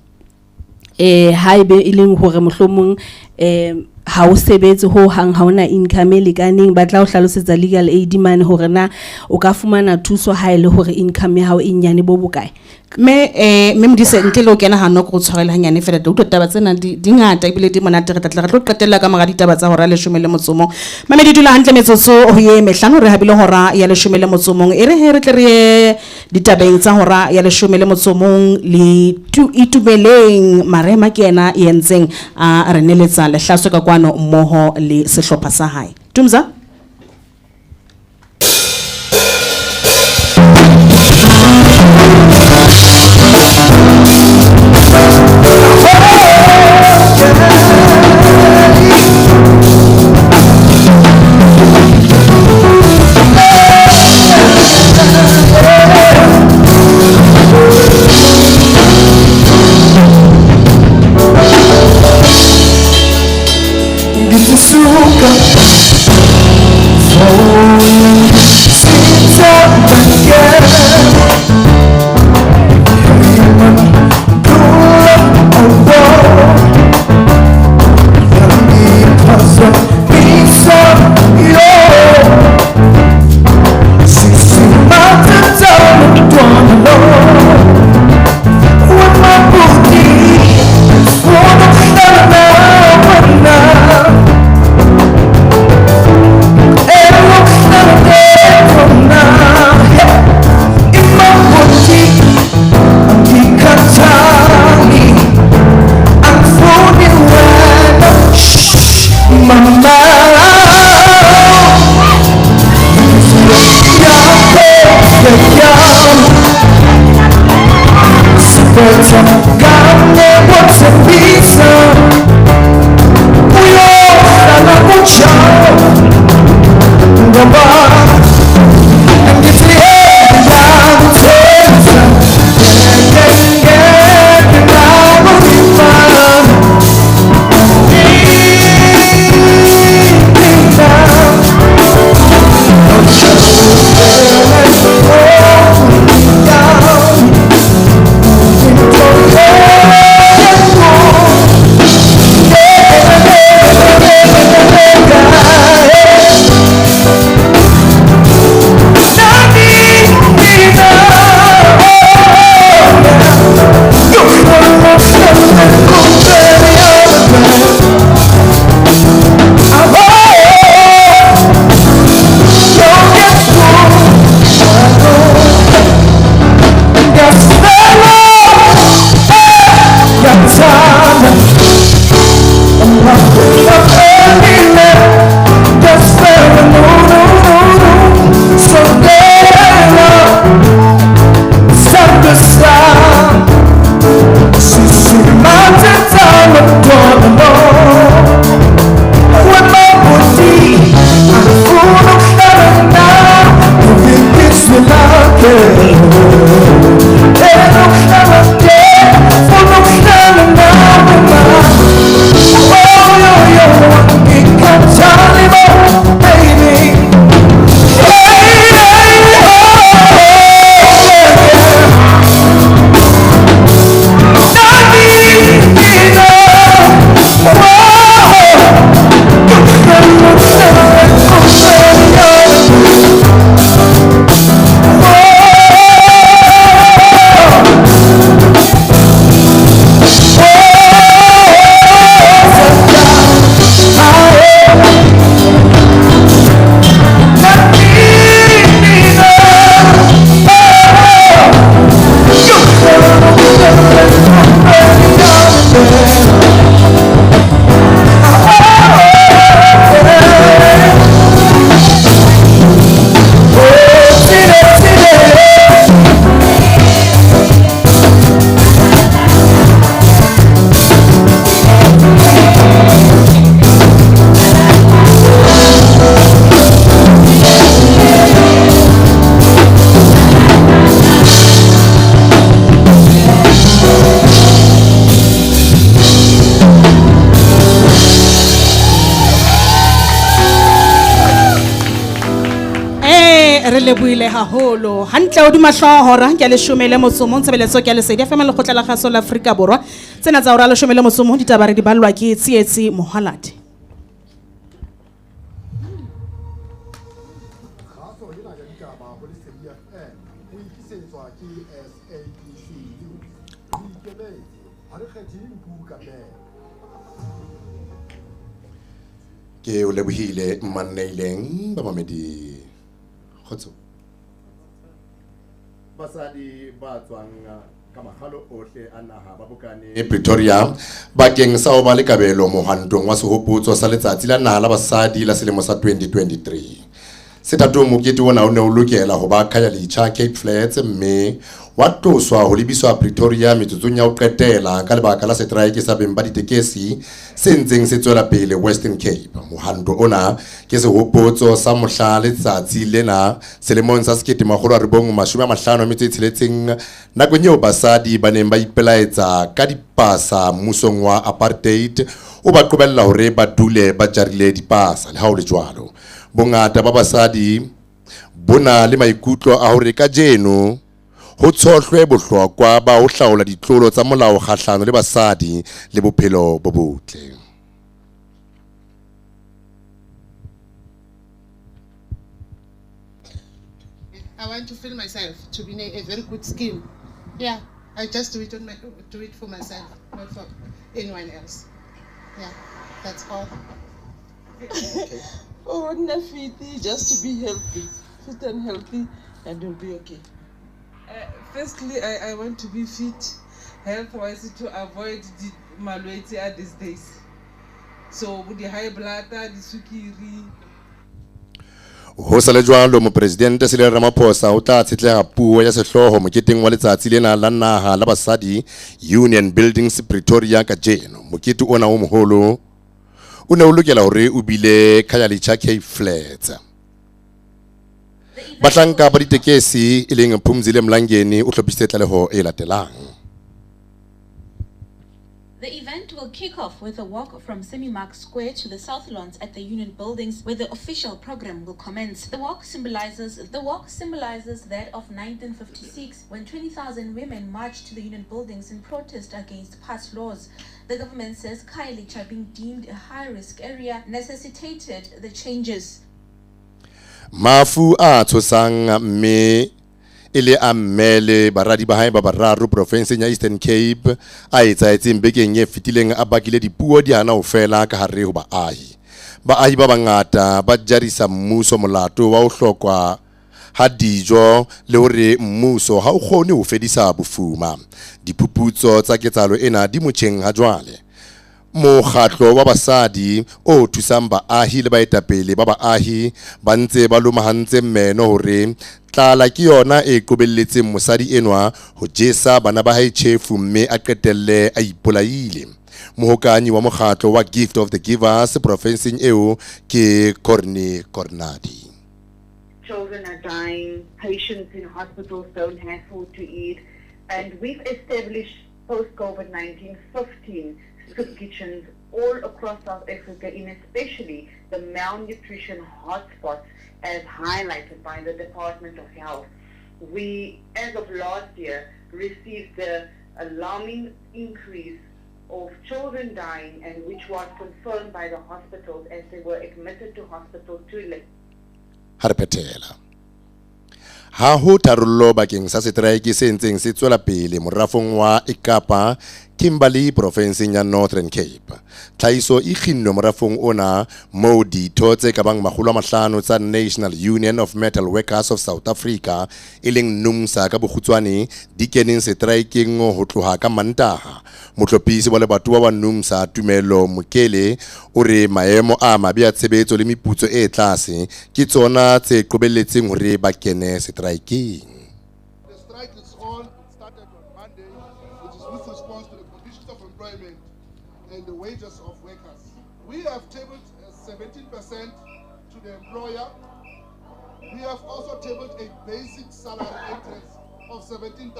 ha ebe e leng hore mohlomong ha o sebetse ho hang ha ona income le kaneng ba tla o hlalosetsa legal aid mane hore na o ka fumana thuso ha ile hore income ya hao e nyane bo bokae me modise ntle le o kena ha no go tshwarela hanyane fela di taba tsena di ngata ibile di monate re tla tlo qetella ka maga ditaba tsa hora le 10 le motsomong mame di dula hantle metsotso ho ye mehlano re habile hora ya le 10 le motsomong e re he re tle re ditabeng tsa hora ya le 10 le motsomong le itumeleng marema ke ena yentseng a re neletsa le hlaso ka kwano mmoho le sehlopha sa hae Tumza re lebohile haholo hantle o dimahlohora ke a leshome le motsomo tshebeletso ke a Lesedi FM le khotla la kgaso la Afrika Borwa tsena tsa hora leshome le motsomo ditaba re di ballwa ke tsietsi Mohaladi. Ke o lebohile mmanneileng ba mamedi khotso basadi ba tswang ka magalo ohle a naha ba bokane Pretoria bakeng sa ho ba le kabelo mohantong wa sehopotso sa letsatsi la naha la basadi la selemo sa 2023 setato mokete ona o ne o lokela ho ba khaya licha Cape Flats mme wa toswa ho lebiswa Pretoria metsotsong ya ho qetela ka lebaka la strike sa beng ba ditekesi se ntseng se tswela pele Western Cape. Mohando ona ke sehopotso sa mohla letsatsi lena selemong sa 1956 nakong eo basadi ba neng ba ipelaetsa ka dipasa mmusong wa apartheid o ba qobella hore ba dule ba jarile dipasa le ha o le jwalo bongata ba basadi bona le maikutlo a hore ka jeno ho tshohlwe bohlokwa ba ho hlaola ditlolo tsa molao kgahlano le basadi le bophelo bo botle. I want to feel myself to be a very good skin. Yeah, I just do it for myself, not for anyone else. Yeah, that's all. Okay. Oh, not fit, just to be healthy, fit and healthy, and you'll be okay. Firstly, I want to be fit, health-wise, to avoid the malwetse at these days. So with the high blood, the sukiri. Ho sa le jwalo mo presidente Cyril Ramaphosa o tla tsetleha puo ya sehloho moketeng wa letsatsi lena la naha la basadi Union Buildings Pretoria ka jeno mokete ona o moholo o ne o lokela hore o bile khaya licha Cape Flats. Batlanka ba ditekesi e leng Phumzile Mlangeni o hlophisitse tlaleho e latelang. The event will kick off with a walk from Semi-Mark Square to the South Lawns at the Union Buildings, where the official program will commence. The walk symbolizes that of 1956, when 20,000 women marched to the Union Buildings in protest against past laws. The government says Khayelitsha, being deemed a high-risk area, necessitated the changes. Mafu a tshosang me ile amele baradi ba hae ba bararo province ya Eastern Cape a etsaetseng bekeng e fitileng a bakile dipuo di hana ho fela ka hare ho baahi ba bangata ba jarisa mmuso molato wa ho hlokwa ha dijo le hore mmuso ha o kgone ho fedisa bofuma diphuputso tsa ketsalo ena di motjeng ha jwale mokgatlo wa basadi o thusang baahi le baetapele ba baahi ba ntse ba lomahantse meno hore tlala ke yona e qobelletseng mosadi enwa ho jesa bana ba hae chefu mme a qetelle a ipolaile mohokanyi wa mokgatlo wa Gift of the Givers provinceng eo ke Cornadi. children are dying, patients in hospitals don't have food to eat, and we've established post-COVID-19 15 soup kitchens all across South Africa, in especially the malnutrition hotspots as highlighted by the Department of Health. We, as of last year, received the alarming increase of children dying, and which was confirmed by the hospitals as they were admitted to hospital to Harpetela. Ha ho tharollo bakeng sa strike se ntseng se tswela pele morafong wa Ekapa Kimberley province ya Northern Cape. Tlhaiso e kginno morafong ona mo ditho tse ka bang 500 tsa National Union of Metal Workers of South Africa e leng NUMSA ka bokgutswane di keneng strikeng ho tloha ka Mantaha. Motlhophisi wa lebatowa wa NUMSA Tumelo Mokele o re maemo a mabe a tshebetso le meputso e tlase ke tsona tse qobelletseng hore ba kene strikeng. The strike is on, started on Monday, which is with response to the conditions of employment and the wages of workers. We have tabled 17% to the employer. We have also tabled a basic salary increase of 17,000.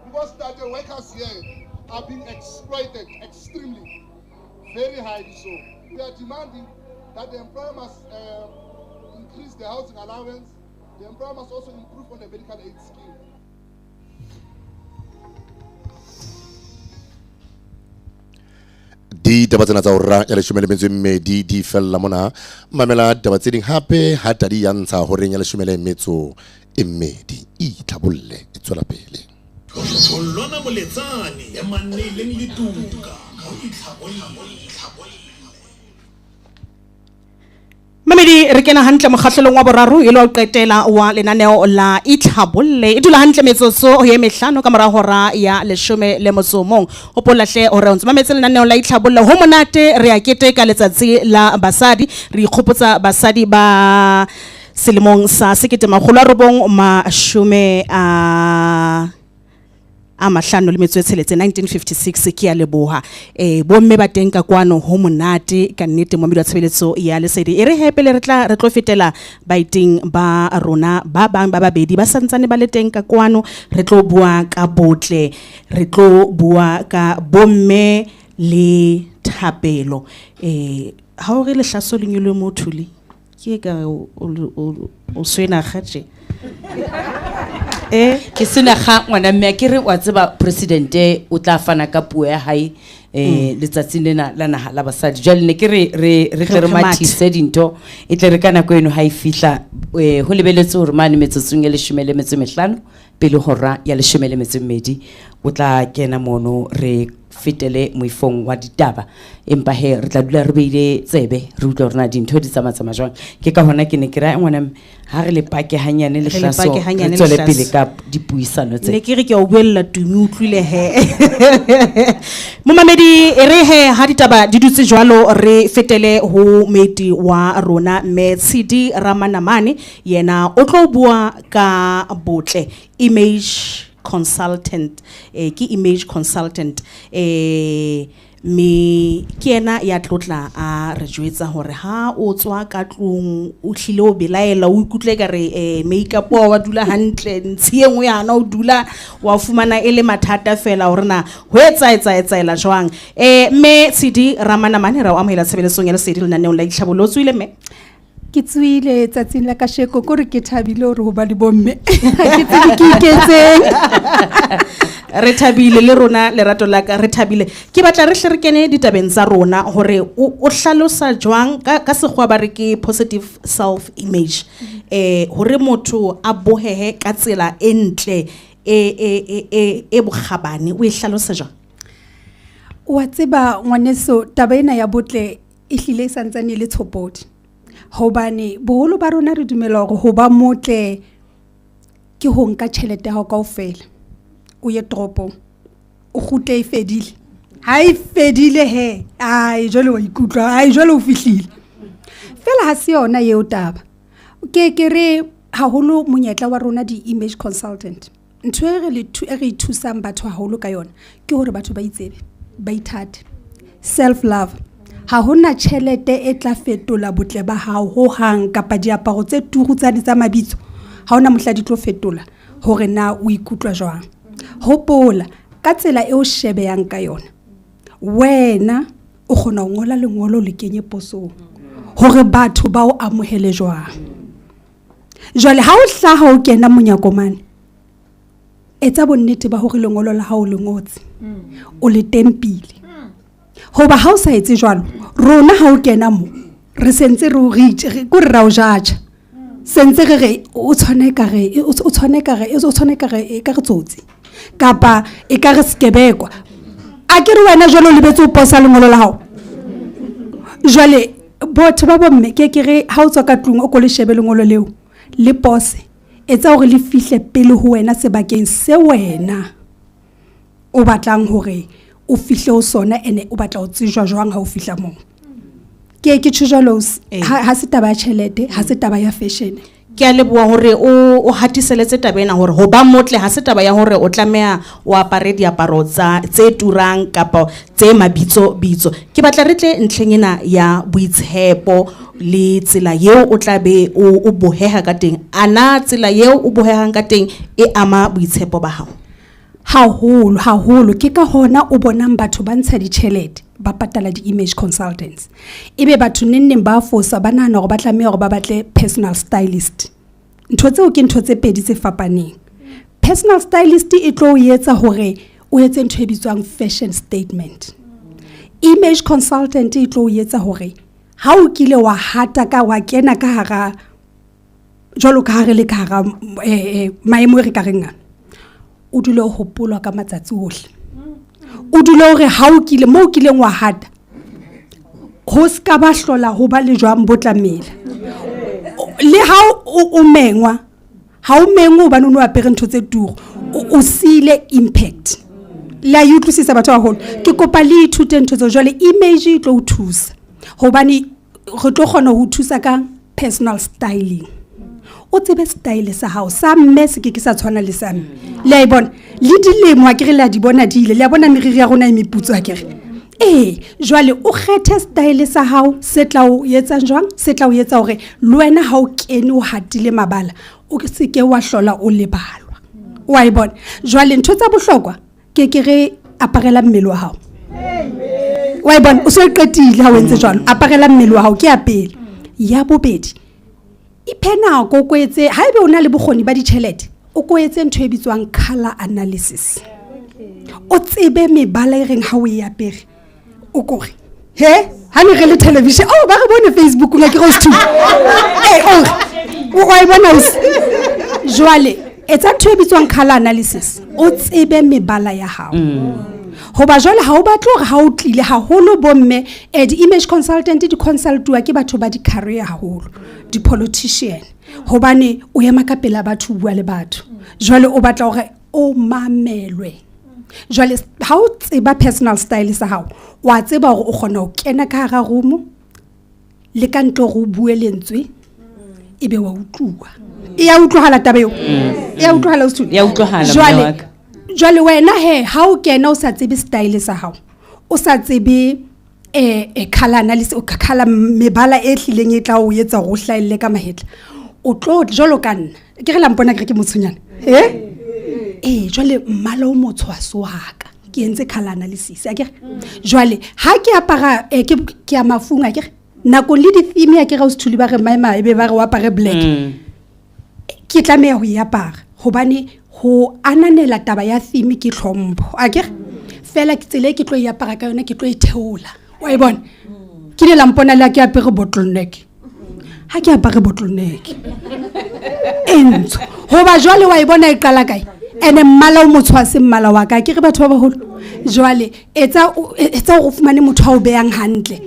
Because that the workers here are being exploited extremely, very highly so. We are demanding that the employer must increase the housing allowance. The employer must also improve on the medical aid scheme. Di tabatsena tsa ora ya 12 di fella mona mamela tabatseng hape ha tadi ya ntsha hore ya 12 e tlhabolle e tswela pele. Tholwana moletsane ya manneleng le tuka mo itlhabolle. Mamedi re kena hantle mokgahlelong wa boraro e lo qetela wa lenaneo la itlhabolle e dula hantle metsotso ye mehlano ka mora hora ya 11 o polahle o re o ntse lenaneo la itlhabolle ho monate re a keteka letsatsi la basadi re ikgopotsa basadi ba selemong sa 1956 ke ya leboha bomme ba teng ka kwano ho monate ka nnete mo medwa tshebeletso ya Lesedi e re hepele re tlo fetela baiting ba rona ba bang ba babedi ba santsane ba le teng ka kwano re tlo bua ka botle re tlo bua ka bomme le thapelo ha o re le hlaso le nyolo mothuli ke ka o swena khatse ke sena ga ngwana mme ke re wa tseba president o tla fana ka puo ya hae letsatsing lena la naha la basadi jwale ne ke re mathise dinto e tle re kana ko eno ha e fihla ho lebeletse hore mane metsotsong ya 15 pele hora ya 12 o tla kena mono re fetele moifong wa ditaba empa he re tla dula re beile tsebe re utlwa rena dintho di tsamatsama jwang ke ka hona ke ne ke ra ngwana ha re le pake hanyane le hlaso re tswele pele ka dipuisano tse ne ke re ke o buella tumi utlwile he momamedi e re he ha ditaba di dutse jwalo re fetele ho meti wa rona Lesedi Ramanamane yena o tlo bua ka botle image consultant ki image consultant me kena ya tlotla a re jwetsa hore ha o tswa ka tlong o hlile o belaela o ikutle ka re makeup wa dula hantle ntsiengwe yana o dula wa fumana ele mathata fela hore na ho etsaela jwang Lesedi Ramanamane ra o amela tshebeletsong ya Lesedi lenaneo la itlhabollo tswile me ke tswile tsatsing la kasheko gore ke thabile hore ho ba di bomme ke tsedi ke iketseng re thabile le rona lerato la ka re thabile ke batla re hle re kene ditabeng tsa rona hore o hlalosa jwang ka sekgwa ba re ke positive self image hore motho a bohehe ka tsela e ntle e bogabane o e hlalosa jwang wa tseba ngwaneso taba ena ya botle e hlile santsane le tshopodi hobane boholo ba rona re dumela hore ho ba motle ke ho nka tjhelete ya hao kaofela o ye tropong o khutle e fedile ha e fedile he ai jole wa ikutlwa ai jole o fihlile fela ha se yona yeo taba ke re haholo monyetla wa rona di image consultant ntho e re ithusang batho haholo ka yona ke hore batho ba itsebe ba ithate self love ha hona tjhelete e tla fetola botle ba hao ho hang kapa diaparo tse turu tsa mabitso ha hona mohla di tlo fetola hore na o ikutlwa jwang. Hopola ka tsela e o shebeyang ka yona wena o khona ngola lengolo le kenye posong hore batho ba o amohele jwang. Jwale ha o hlaha o kena monyakomane etsa bonnete ba hore lengolo la hao le ngotse o le tempile hoba ha o sa etse jwalo rona ha o kena mo re sentse re o reach go ra o jaja sentse re o tshwaneka re e ka re tsotsi kapa e ka re skebekwa a ke re wena jwalo le betse o posa lengolo la hao. Jwale botho ba bomme ke re ha o tswa ka tlung o ko le shebe lengolo leo le pose etsa hore le fihle pele ho wena sebakeng se wena o batlang hore o fihle o sona ene o batla o tsijwa jwang ha o fihla moo. Ke tshujalosi ha se taba ya tjhelete ha se taba ya fashion. Ke a leboha hore o hatiseletse tabena hore ho ba motle ha se taba ya hore o tlameha o apare diaparo tse turang kapa tse mabitso. Ke batla re tle ntlheng ena ya boitshepo le tsela yeo o tla be o boheha ka teng. Ana tsela yeo o bohehang ka teng e ama boitshepo ba hao? Haholo ke ka hona o bonang batho ba ntsha ditjhelete ba patala di-image consultants ebe batho nenneng ba fosa ba nahana hore ba tlameha hore ba batle personal stylist. Ntho tseo ke ntho tse pedi tse fapaneng. Personal stylist e tlo o etsa hore o etse ntho e bitswang fashion statement. Image consultant e tlo o etsa hore ha o kile wa hata ka wa kena ka hara jwalo ka hare le ka hara maemo re ka reng o dule o hopolwa ka matsatsi ohle. O dule hore ha o kile mo kileng wa hata ho ska ba hlola ho ba le jwang botlamela le ha o mengwa ha o mengwe ba no apere ntho tse turu o sile impact la utlwisisa batho ba holo. Ke kopa le ithute ntho tse jwale image e tlo o thusa hobane re tlo kgona ho thusa ka personal styling. O tsebe style sa hao sa mme se ke sa tshwana le sa mme le a bona le dilemo a ke re la di bona di ile le a bona meriri ya rona e meputso a ke re jwale o kgethe style sa hao se tla o etsa jwang se tla o etsa hore le wena ha o kene o hatile mabala o se ke wa hlola o lebalwa wa e bona. Jwale ntho tsa bohlokwa ke re aparela mmele wa hao wa e bona o se qetile ha o entse jwalo aparela mmele wa hao ke ya pele. Ya bobedi ipena go etse ha ebe o na le bokgoni ba ditjhelete o ko etse ntho e bitswang color analysis. O tsebe mebala e reng ha o e apere o kore ha ne re le television ba re bone Facebook la ke go stu o e bona jwale etsa ntho e bitswang color analysis o tsebe mebala ya hao hoba jwale ha o batlo hore ha o tlile haholo bomme di-image consultant di consultwa ke batho ba di-career haholo di-politician hobane o ema ka pela batho bua le batho jwale o batla hore o mamelwe. Jwale ha o tseba personal style sa hao wa tseba hore o kgona ho kena ka hara room le ka ntlo go bue lentswe ebe wa utlwa e ya utlwahala taba eo e ya utlwahala ya utlwahala. Jwale wena ha o kena o sa tsebe style sa hao o sa tsebe color analysis o color mebala e hlileng e tla o etsa go hlaile ka mahetla o tlo jolo ka nna ke re la mpona ke motshonyana jwale mmala o motshwaso wa ka ke entse color analysis a ke jwale ha ke apara ke ya mafunga ke nako le di theme ya ke ra o sithuli ba re maima ebe ba re wa apare black ke tlameha ho iapara hobane ho ananela taba ya theme ke tlhompho a ke fela ke tsele ke tlo iapara ka yona ke tlo itheola wa e bona ke le lampona la ke apere bottleneck ha ke apare bottleneck entso hoba jwale wa e bona e qala kae ene mmala o motshwase mmala wa ka ke re batho ba baholo jwale etsa o fumane motho ha o beyang hantle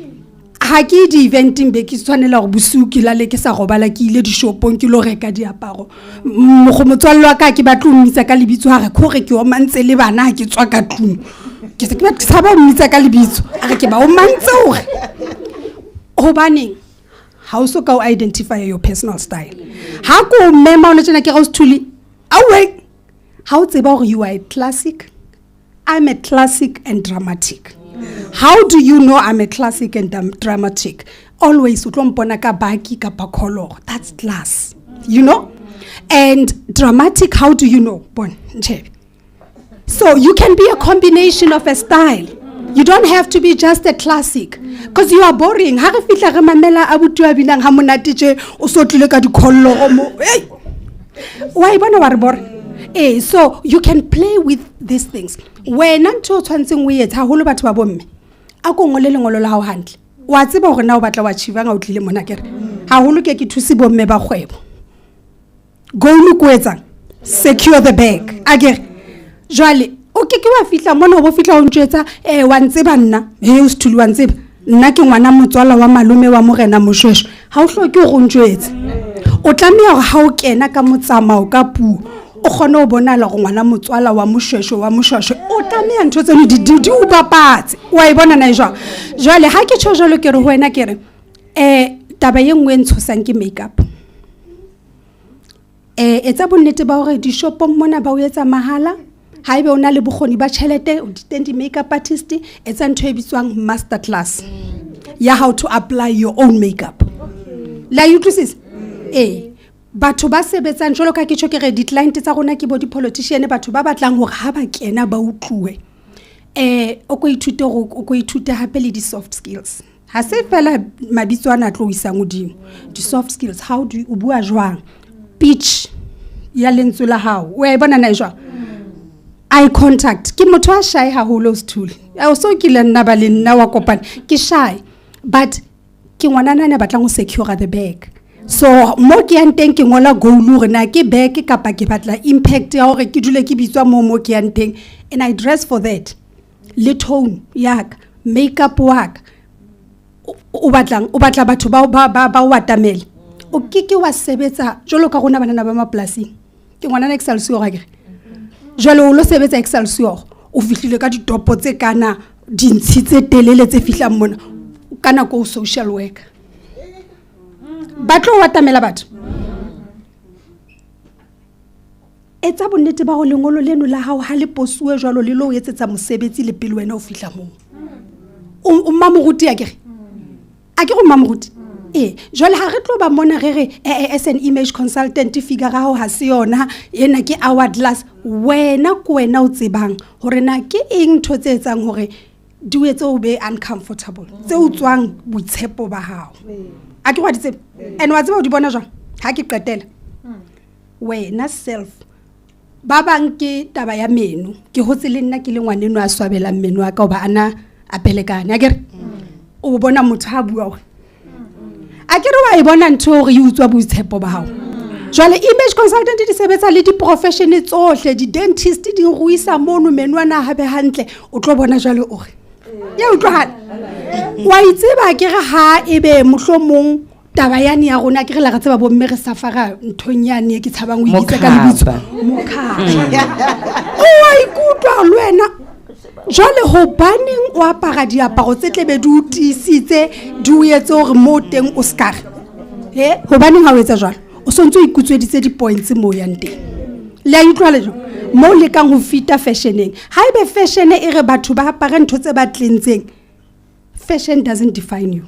ha ke di eventing be ke tshwanela go busuki la le ke sa robala ke ile di shopong ke lo reka diaparo go motswallo ka ke batla o mmitsa ka lebitso ha re khore ke o mantse le bana ke tswa ka tlung ke se ke batla sa ba o mmitsa ka lebitso a re ke ba o mantse hore hobaneng ha o so ka o identify your personal style ha ko mema ona tsena ke ga o sithuli awe ha o tseba hore you are a classic, I'm a classic and dramatic. How do you know I'm a classic and I'm dramatic? Always, utlompona ka baki ka color. That's class, you know. And dramatic, how do you know? Bon, so you can be a combination of a style. You don't have to be just a classic, because you are boring. Ha re fitla re mamela abuti wa bilang ha monate tje o so tlile ka dikollo mo. Hey, why bona wa re boring? So you can play with these things. Wena ntho tshwantseng o etsa haholo batho ba bomme. A ko ngole lengolo la hao hantle. Wa tseba hore na o batla wa chiva nga o tlile mona kere. Haholo ke thusi bomme ba kgwebo. Go look wetsa. Secure the bag. Agere. Jwale o ke wa fitla mona o bo fitla o ntjwetsa wa ntseba nna o sithuli wa ntseba nna ke ngwana motswala wa malume wa morena moshweshwe ha o hloke go ntjwetsa o tlameha hore ha o kena ka motsamao ka puo o kgone o bonala go ngwana motswala wa moshweshwe o tlameha ntho tseno di o bapatse wa e bona na jwale ha ke tsho jalo ke re ho wena ke re taba ye nngwe ntshosang ke makeup etsa bonnete ba hore di shopong mona ba o etsa mahala ha ebe o na le bokgoni ba tšhelete o di makeup artist etsa ntho e bitswang master class ya how to apply your own makeup la utlwisisa batho ba sebetsang jalo ka ke tšho ke re di-client tsa rona ke bo di-politician batho ba batlang hore ha ba kena ba utluwe o ko ithute hape le di-soft skills ha se fela mabitso ana tlo isang godimo di-soft skills how do o bua jwang pitch ya lentswe la hao o e bona na jwang eye contact ke motho a shy haholo sithuli o so ke le nna ba le nna wa kopana ke shy but ke ngwanana ne batlang go secure the bag so mo ke yanteng ke ngola goal re na ke bag kapa ke batla impact ya hore ke dule ke bitswa mo ke yanteng and I dress for that le tone yak makeup work o batla batho ba o atamela o ke wa sebetsa jolo ka rona banana ba maplasing ke ngwanana Excelsior ga ke jalo o lo sebetsa Excelsior o fihlile ka ditopo tse kana dintshi tse telele tse fihlang mona kana go social worker batlo wa tamela batho etsa bonnete ba go lengolo leno la hao ha le posuwe jalo le lo etsetsa mosebetsi le pele wena o fihla mo o mamoruti ya ke go mamoruti jwale ha re tlo ba mona re as an image consultant figure hao ha se yona ena ke award glass wena o tsebang hore na ke eng ntho tse etsang hore di etse o be uncomfortable tse o tswang boitshepo ba hao a ke wa di tsebe and wa tseba o di bona jwang ha ke qetela wena self ba bang ke taba ya menu ke hotse le nna ke le ngwaneno a swabela menu wa ka o ba ana a pelekane a kere o bona motho ha bua hore a ke re wa e bona ntho hore e utswa boitshepo ba hao jwale image consultant di sebetsa le di-profession tsohle di-dentist di ruisa mono menwana habe hantle o tlo bona jwale o re ya utlwahala wa itseba ke re ha ebe mohlomong taba yani ya rona ke re la ga tseba bo mme re safara nthonyane ke tshabang o itse ka lebitso mokha o wa ikutwa lwena jwale hobaneng o apara diaparo tse tlebe di utisitse di o etse hore mo teng o skare hobaneng ha o etsa jwalo o sontse o ikutsweditse di-points mo yang teng le a utlwala jwang mo le kang ho fita fashioneng ha ebe fashion e re batho ba apara ntho tse ba tlentseng fashion doesn't define you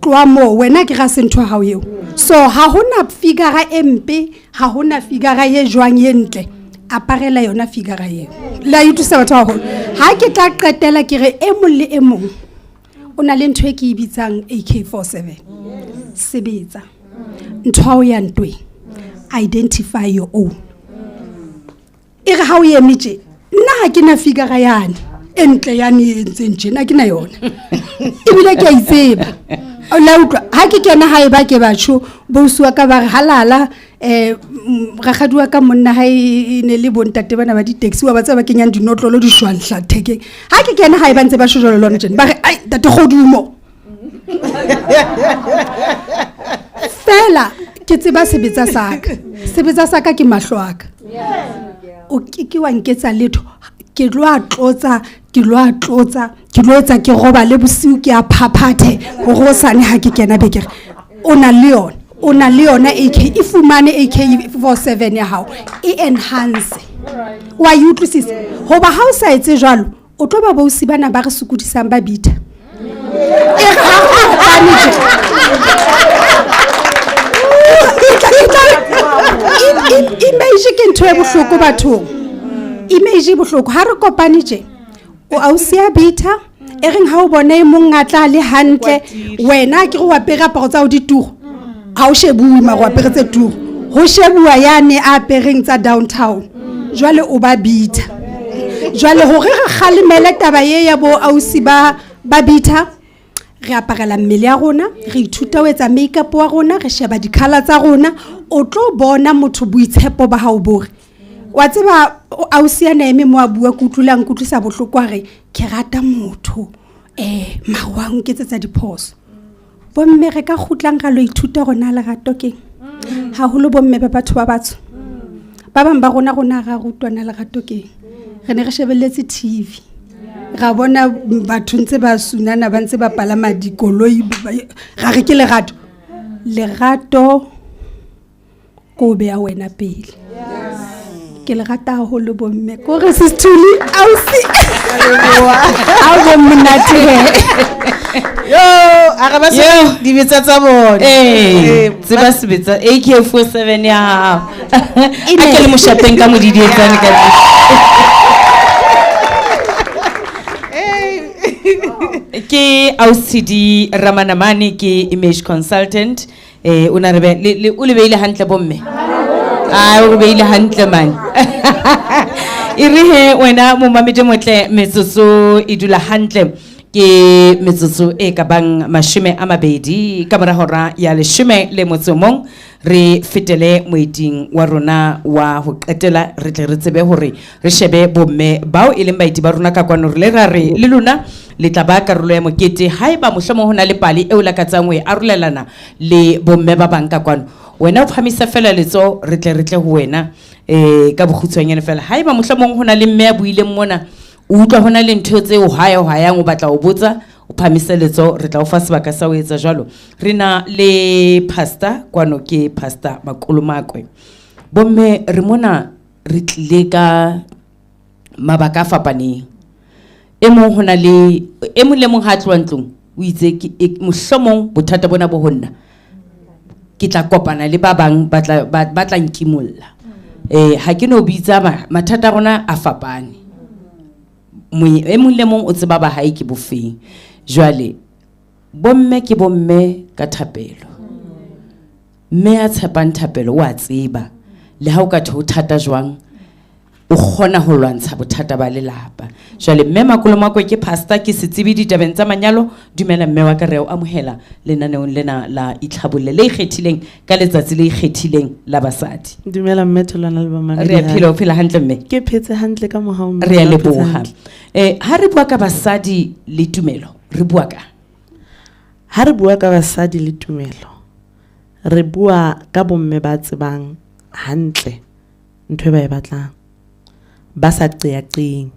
tloa mo wena ke ga se ntho hao eo so ha hona figure e mpe ha hona figure ye jwang ye ntle aparela yona figure eo la ithusa batho ba holo ha ke tla qetela ke re e mong le e mong o na le ntho e ke ibitsang AK47 sebetsa ntho hao ya ntwe identify your own e re ha o emitse nna ha ke na figure yane entle yane entse nje na ke na yona ebile ke a itseba o la utlwa ha ke kena ha e ba ke batho bo suwa ka ba halala rakgadua ka monna ha e ne le bontate bana ba di-taxi wa ba tsaba kenyang dinotlolo di shwanhla thekeng ha ke kena ha e ba ntse ba shojolo lona tjena ba re ai tate godumo fela ke tseba sebetsa saka ke mahlo aka o ke wa nketsa letho ke lo atlotsa ke lo etsa ke roba le bosiu ke a phaphathe go sane ha ke kena bekere o na le yona AK ifumane AK47 ya hao e enhance wa utlwisisa hoba ha o sa etse jwalo o tlo ba bausi bana ba re sokodisang ba bitha e re ha o kopane tje image ke ntho e bohloko bathong image e bohloko ha re kopane tje o ausi ya bitha e reng ha o bona e mong ngatla le hantle wena ke go apere aparo tsa o dituro ha o shebue ma go apere tse turo ho shebua yane a apereng tsa downtown jwale o ba bitha jwale hore re kgalemele taba ye ya bo ausi ba bitha re aparela mmele ya rona re ithuta ho etsa makeup wa rona re sheba dikhala tsa rona o tlo bona motho boitshepo ba hao bore wa tseba ausi ya eme mo a bua kutlulang kutlisa bohloko re ke rata motho mawang ke tsetsa diphoso bomme re ka khutlang ga lo ithuta rona le rato keng ha holo bomme ba batho ba batho ba bang ba rona ga rutwana le rato keng re ne re shebelletse TV ra bona batho ntse ba sunana ba ntse ba palama dikoloi ga re ke lerato ko be ya wena pele ke le rata haholo bomme ko re sistuli ausi a bo monate yo a ga ba se di betsa tsa bona tse ba se betsa AK47 ya hao a ke le moshapeng ka modidi etsane ka ke ausi Ramanamani ke image consultant o na re o le beile hantle bomme o beile hantle man e re he wena mo mamete motle metsotso e dula hantle ke metsotso e ka bang 20 ka mora hora ya 11 re fetele moeting wa rona wa ho qetela re tle re tsebe hore re shebe bomme bao e leng baiti ba rona ka kwano re le ra re le lona le tla ba karolo ya mokete haeba mohlemo hona le pali e o lakatsang we arolelana le bomme ba bang ka kwano wena o phamisa fela letso re tle ho wena ka bokhutswanyane fela haeba mohlomong hona le mme ya buileng mona o utlwa hona le ntho tse o hayang o batla o botsa o phamisa letso re tla o fa sebaka sa o etsa jwalo re na le pastor kwano ke pastor Makolomakwe bomme re mona re tlile ka mabaka a fapaneng e mong hona le e mong le mong ha tloa ntlong o itse ke mohlomong bothata bona bo honna ke tla kopana le ba bang ba tla nkimolla ha ke no bitsa mathata rona a fapane e mong le mong o tseba ba hae ke bofeng jwale bomme ke bomme ka thapelo mme a tshepang thapelo wa tseba le ha o ka thata jwang o khona ho lwantsha bothata ba lelapa jwale mme Makolomakwe ke pastor ke setsebi ditabeng tsa manyalo dumela mme wa ka re o amohela lenaneong lena la itlhabolle le ikgethileng ka letsatsi le ikgethileng la basadi dumela mme Tholwana le ba mamedi re phela o phela hantle mme ke phetse hantle ka mohao mme re a leboha ha re bua ka basadi le tumelo re bua ka ha re bua ka basadi le tumelo re bua ka bomme ba tsebang hantle ntwe ba e batlang ba sa qeaqeng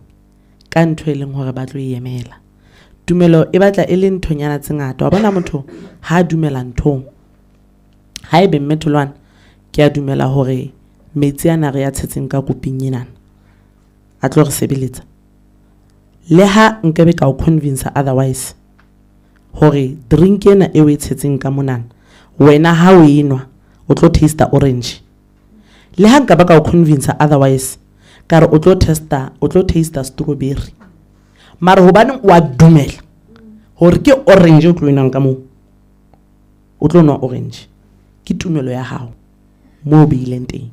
ka ntho e leng hore ba tlo emela tumelo e batla e le nthonyana tse ngata wa bona motho ha dumela nthong ha ebe mme Tholwana ke a dumela hore metsi ana re ya tshetseng ka koping enana a tlo re sebeletsa le ha nkebe ka o convince otherwise hore drink ena e o e tshetseng ka monana wena ha o enwa o tlo taste orange le ha nka ba ka o convince otherwise kare o tlo taste strawberry mara hobane wa dumela hore ke orange o tlo enang ka mo o tlo nwa orange ke tumelo ya hao mo beileng teng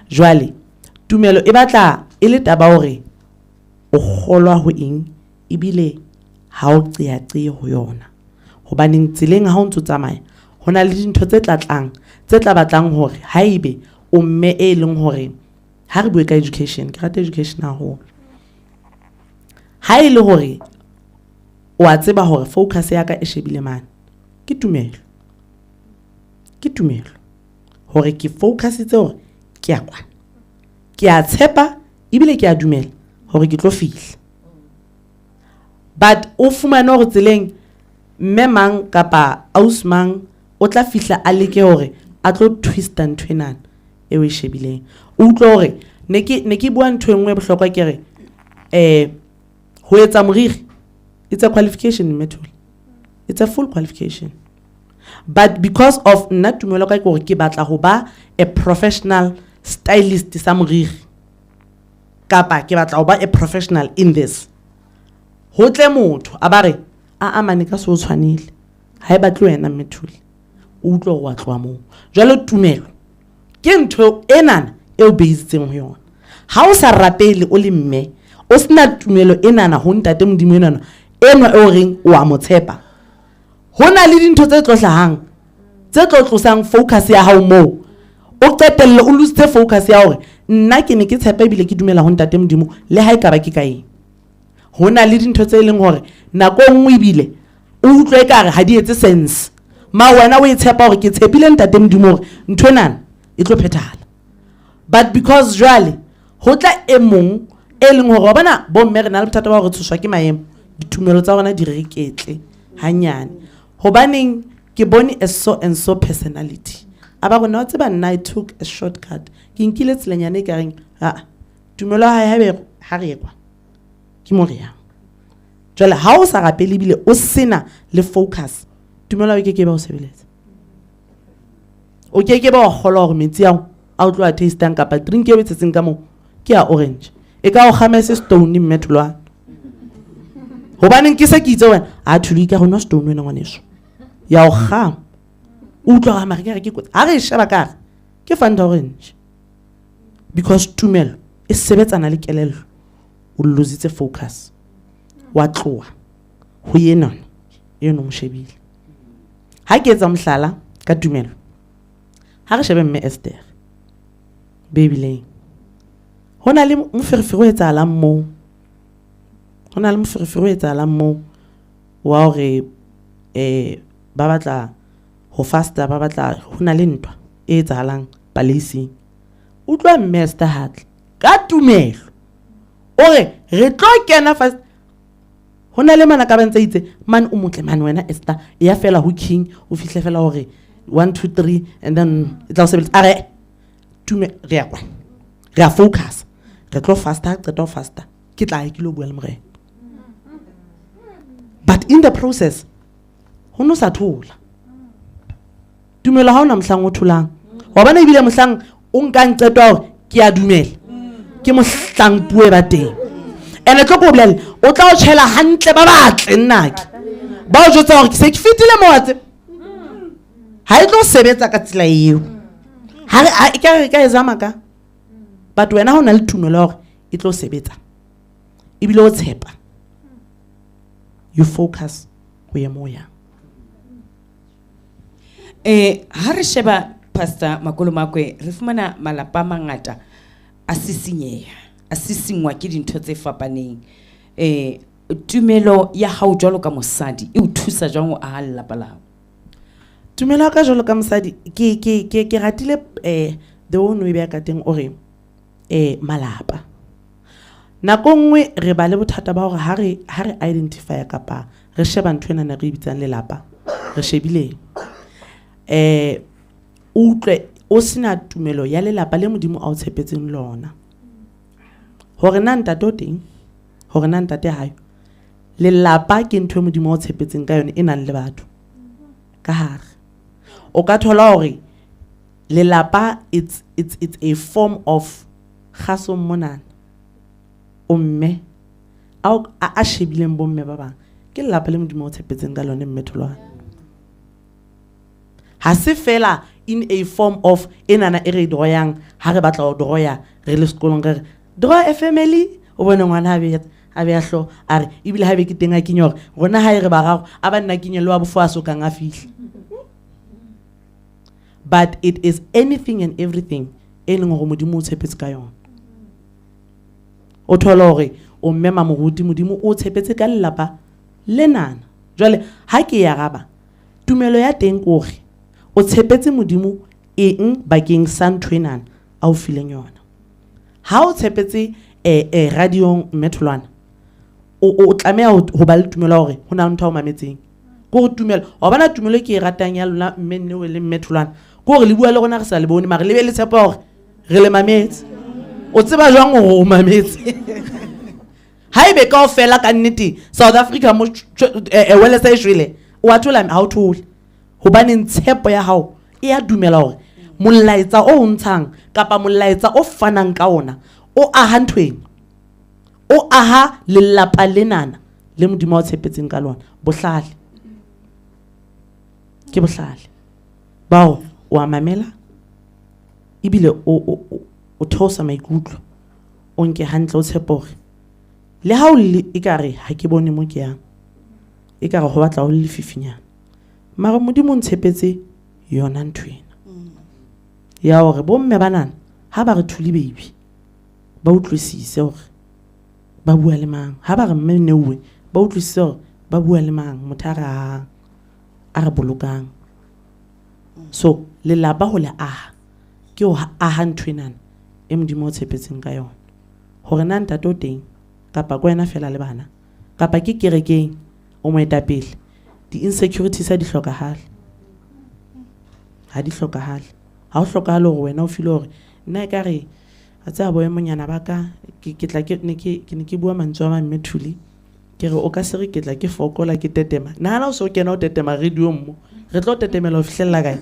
jwale tumelo e batla e le taba hore o kgolwa ho eng ebile ha o qeaqe ho yona hobane tseleng ha o ntse tsamaya hona le dintho tse tla batlang hore haibe o mme e leng hore ha re bue ka education ke rata education haholo ha ile hore o a tseba hore focus ya ka e shebile mane ke tumelo hore ke focus itse hore ke a kwana ke a tshepa ebile ke a dumela hore ke tlo fihla but o fumane hore tseleng mme mang kapa ausmang o tla fihla a leke hore a tlo twista ntwenana e o e shebileng o utlwa hore ne ke bua ntho engwe bohlokwa ke re ho etsa moriri, it's a qualification method. It's a full qualification. But because of nna tumelo ka gore ke batla ho ba a professional stylist sa moriri, kapa ke batla ho ba a professional in this, ho tle motho a ba re a amane ka se o tshwanile, ha e batle wena methuli, o utlo wa tloa moo. Jwale tumelo ke ntho enana e o beitseng ho yona. Ha o sa rapele o le mme, o sena tumelo enana ho ntate modimo enana enwa e o reng o a mo tshepa, hona le dintho tse tlohlahang tse tlosang focus ya hao moo, o qetelle o lose focus ya hore nna ke ne ke tshepa ebile ke dumela ho ntate modimo le ha e ka ba ke kae. Hona le dintho tse leng hore nako nngwe ebile o utlwe ekare ha di etse sense, ma wena o e tshepa hore ke tshepile ntate modimo hore ntho enana e tlo phethahala. But because jwale ho tla e mong e leng hore wa bona bo mme re na le bothata ba hore tshoswa ke maemo, ditumelo tsa rona di reketle hanyane. Hobaneng ke bone a so and so personality, aba rona wa tseba nna I took a shortcut, ke nkile tselanyane ka reng tumelo ha haebe ha re ekwa ke mo rea. Jwale ha o sa rapele bile o sena le focus, tumelo e ke ba o sebeletsa, o ke ba o kgola hore metsi ao a o tlo a tasteang kapa drink e wetsetseng ka mo ke a orange e ka o kgamese stone mmetulwana. Hobaneng ke se ke itse wena a thuli ka gona stone wena ngwaneso ya o gama o utlwa ga mare ke kotsi a re sheba ka ke Fanta orange, because tumelo e sebetsana le kelello, o lositse focus wa tloa ho yena e no mshebile. Ha ke etsa mohlala ka tumelo, ha re shebe mme Esther Bebeleng, hona le moferefere o etsahalang moo, hona le moferefere o etsahalang moo wa hore ba batla ho fasta, ba batla hona le ntwa e etsahalang palaising. Utlwa mme Esther hatle ka tumelo ore re tlo kena fast. Hona le mana ka bantse itse man o motle man wena Esther ya fela ho king o fihle fela hore 1 2 3 and then it also are tume re akwa re a focus re tlo faster qeta faster ke tla ke lo bua le morena. But in the process ho no sa thola tumelo ha ona mohlang o tholang wa bana ebile mohlang o nka nqeto hore ke a dumela ke mohlang puwe ba teng ene tlo go bolela o tla o tshela hantle ba batle nnake ba o jotsa hore ke se ke fitile motse ha e tlo sebetsa ka tsela eo ha e ka ezama ka. But wena ha ona le tumelo hore e tlo sebetsa ebile o tshepa, you focus ho ye moya. Ha re sheba Pastor Makolo Makwe, re fumana malapa mangata a sisinyeha, a sisingwa ke dintho tse fapaneng. Tumelo ya hao jwalo ka mosadi e o thusa jwang o aha lelapa lao? Tumelo ka jwalo ka mosadi ke ratile the one we be ka teng ore malapa nako nngwe re ba le bothata ba hore ha re identify kapa re sheba ntho ena re bitsang lelapa re shebile utlwe o sina tumelo ya lelapa le modimo a o tshepetseng lona hore na ntate o teng, hore na ntate hayo lelapa ke ntho modimo o tshepetseng ka yone e nang le batho ka hare. O ka thola hore lelapa it's a form of khaso monana omme a shebileng bomme ba bang ke lelapa le modimo o tshepetseng ka lone mmetholwana. Ha se fela in a form of enana e re droyang ha re batla ho droya re le sekolong re draw a family o bone ngwana a be a hlo a re ebile ha be ke teng a kinyo re rona ha re ba gago a ba nna kinyo le wa bofo a so kang a fihla. But it is anything and everything e leng gore modimo o tshepetse ka yona. O thola hore o mmema moruti modimo o tshepetse ka lelapa lenana. Jwale ha ke ya gaba tumelo ya teng gore o tshepetse modimo eng bakeng sa ntho enana a o fileng yona. Ha o tshepetse radio metholwana o tlameha ho ba le tumelo hore hona ntho o mametseng go tumelo wa bana tumelo ke e ratang ya lona mme nne o le metholwana go re le bua le gona re sa le bone mare le be le tshepa hore re le mametse o tseba jwang go o mametse ha ebe kaofela ka nnete South Africa mo wele sa ishwele wa thola ha o thole hobane tshepo ya hao e a dumela hore molaetsa o ntshang kapa molaetsa o fanang ka ona o aha ntweng o aha lelapa lenana le modimo wa tshepetseng ka lona bohlale ke bohlale bao wa mamela ibile o thosa maikutlo o nke hantle o tshepo le ha o le ikare ha ke bone mo ke yang ikare ho batla o le fifinyana mara modimo ntshepetse yona ntwena ya hore bomme banana ha ba re thuli baby ba utlwisise hore ba bua le mang ha ba re mme neuwe ba utlwisise hore ba bua le mang mothara a re bolokang so le laba ho le aha ke o aha ntwenana e modimo o tshepetseng ka yona hore na ntate o teng kapa ko ena fela le bana kapa ke kerekeng o mo etapele di insecurities a di hlokahale ha di hlokahale ha o hlokahale hore wena o file hore nna e ka re a tsa boye monyana ba ka ke tla ke ne ke bua mantswe a mamme thuli ke re o ka se re ke tla ke fokola ke tetema nana o so kena o tetema radio mo re tlo tetemela o fihlella kae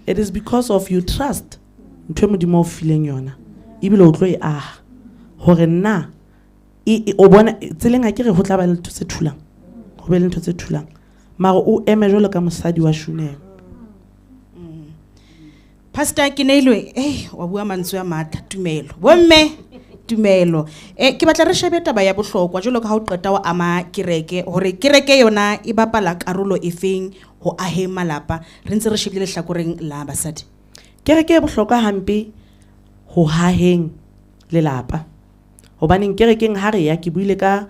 it is because of you trust ntwe modimo o fileng yona ibile o tlo e aha hore na o bona tseleng a ke re ho tla ba le ntho tse thulang ho be le ntho tse thulang mara o eme jolo ka mosadi wa shuneng Pastor Kinelwe wa bua mantswe a matla tumelo bomme tumelo ke batla re shebe taba ya bohlokwa jolo ka ha o qeta wa ama kereke hore kereke yona e bapala karolo efeng ho ahe malapa re ntse re shebile lehlakoreng la basadi kereke e bohlokwa hampe ho haheng lelapa hobaneng kerekeng ha re ya ke buile ka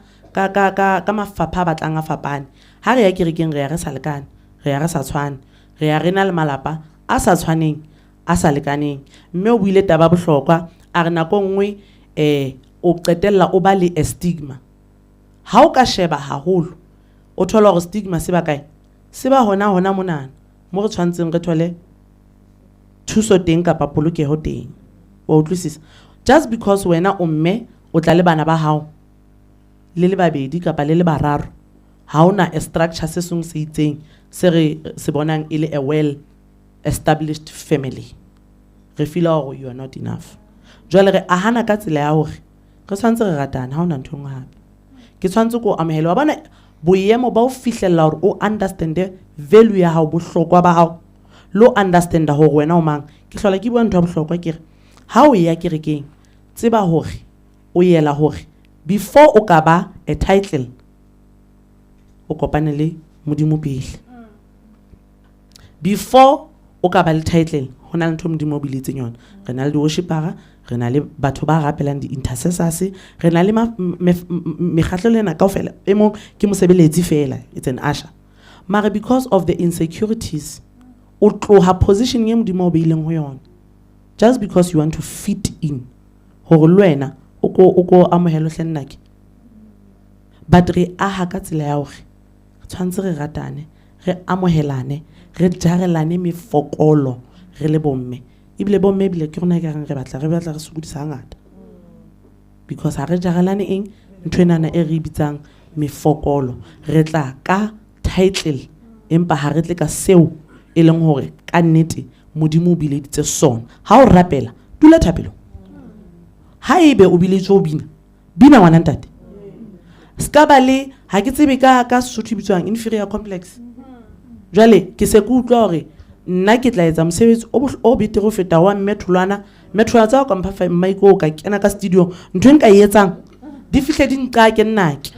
mafapha batlang a fapane ha re ya kerekeng re ya re sa lekane re ya re sa tshwane re ya re na le malapa a sa tshwaneng a sa lekaneng mme o buile taba bohlokwa a re nako nngwe o qetella o ba le stigma ha o ka sheba haholo o thola hore stigma se ba kae se ba hona monana mo re tshwantseng re thole thuso teng kapa polokeho teng wa utlwisisa just because wena o mme o tla le bana ba hao le babedi kapa le bararo ha ona a structure se seng se itseng se re se bonang ile a well established family re feel hore you are not enough jwale re ahana ka tsela ya hore re tshwantse re ratana ha ona ntho ngwe hape ke tshwantse ko amehele wa bona boyemo ba o fihlella hore o understand value ya hao bohlokwa ba hao lo understand hore wena o mang ke hlola ke bua ntho ya bohlokwa ke re ha o ya kerekeng tseba hore o yela hore before o ka ba a title o kopane le modimo pele before o ka ba le title hona le ntho modimo o biletseng yona re na le di-worshipara re na le batho ba rapelang di-intercessors re na le mekgatlo lena kaofela e mong ke mosebeletsi fela it's an usher mara because of the insecurities o tloha position e modimo o beileng ho yona just because you want to fit in hore le wena o ko amohelo hlennake but re aha ka tsela ya hore tshwantse re ratane re amohelane re jarelane mefokolo re le bomme ibile bomme bile ke rona ka re batla re sukudisa ngata because ha re jarelane eng ntwenana e re bitsang mefokolo re tla ka title empa ha re tle ka seo e leng hore ka nnete modimo o bileditse sona ha o rapela dula thapelo ha ebe o biletse o bina ngwana ntate ska ba le ha ke tsebe ka Sesotho bitswang inferior complex jwale ke se ke utlwa hore nna ke tla etsa mosebetsi o betere ho feta wa metholwana tsa ka mpha maiko ka kena ka studio ntwe nka etsang di fihle di nqa ke nnake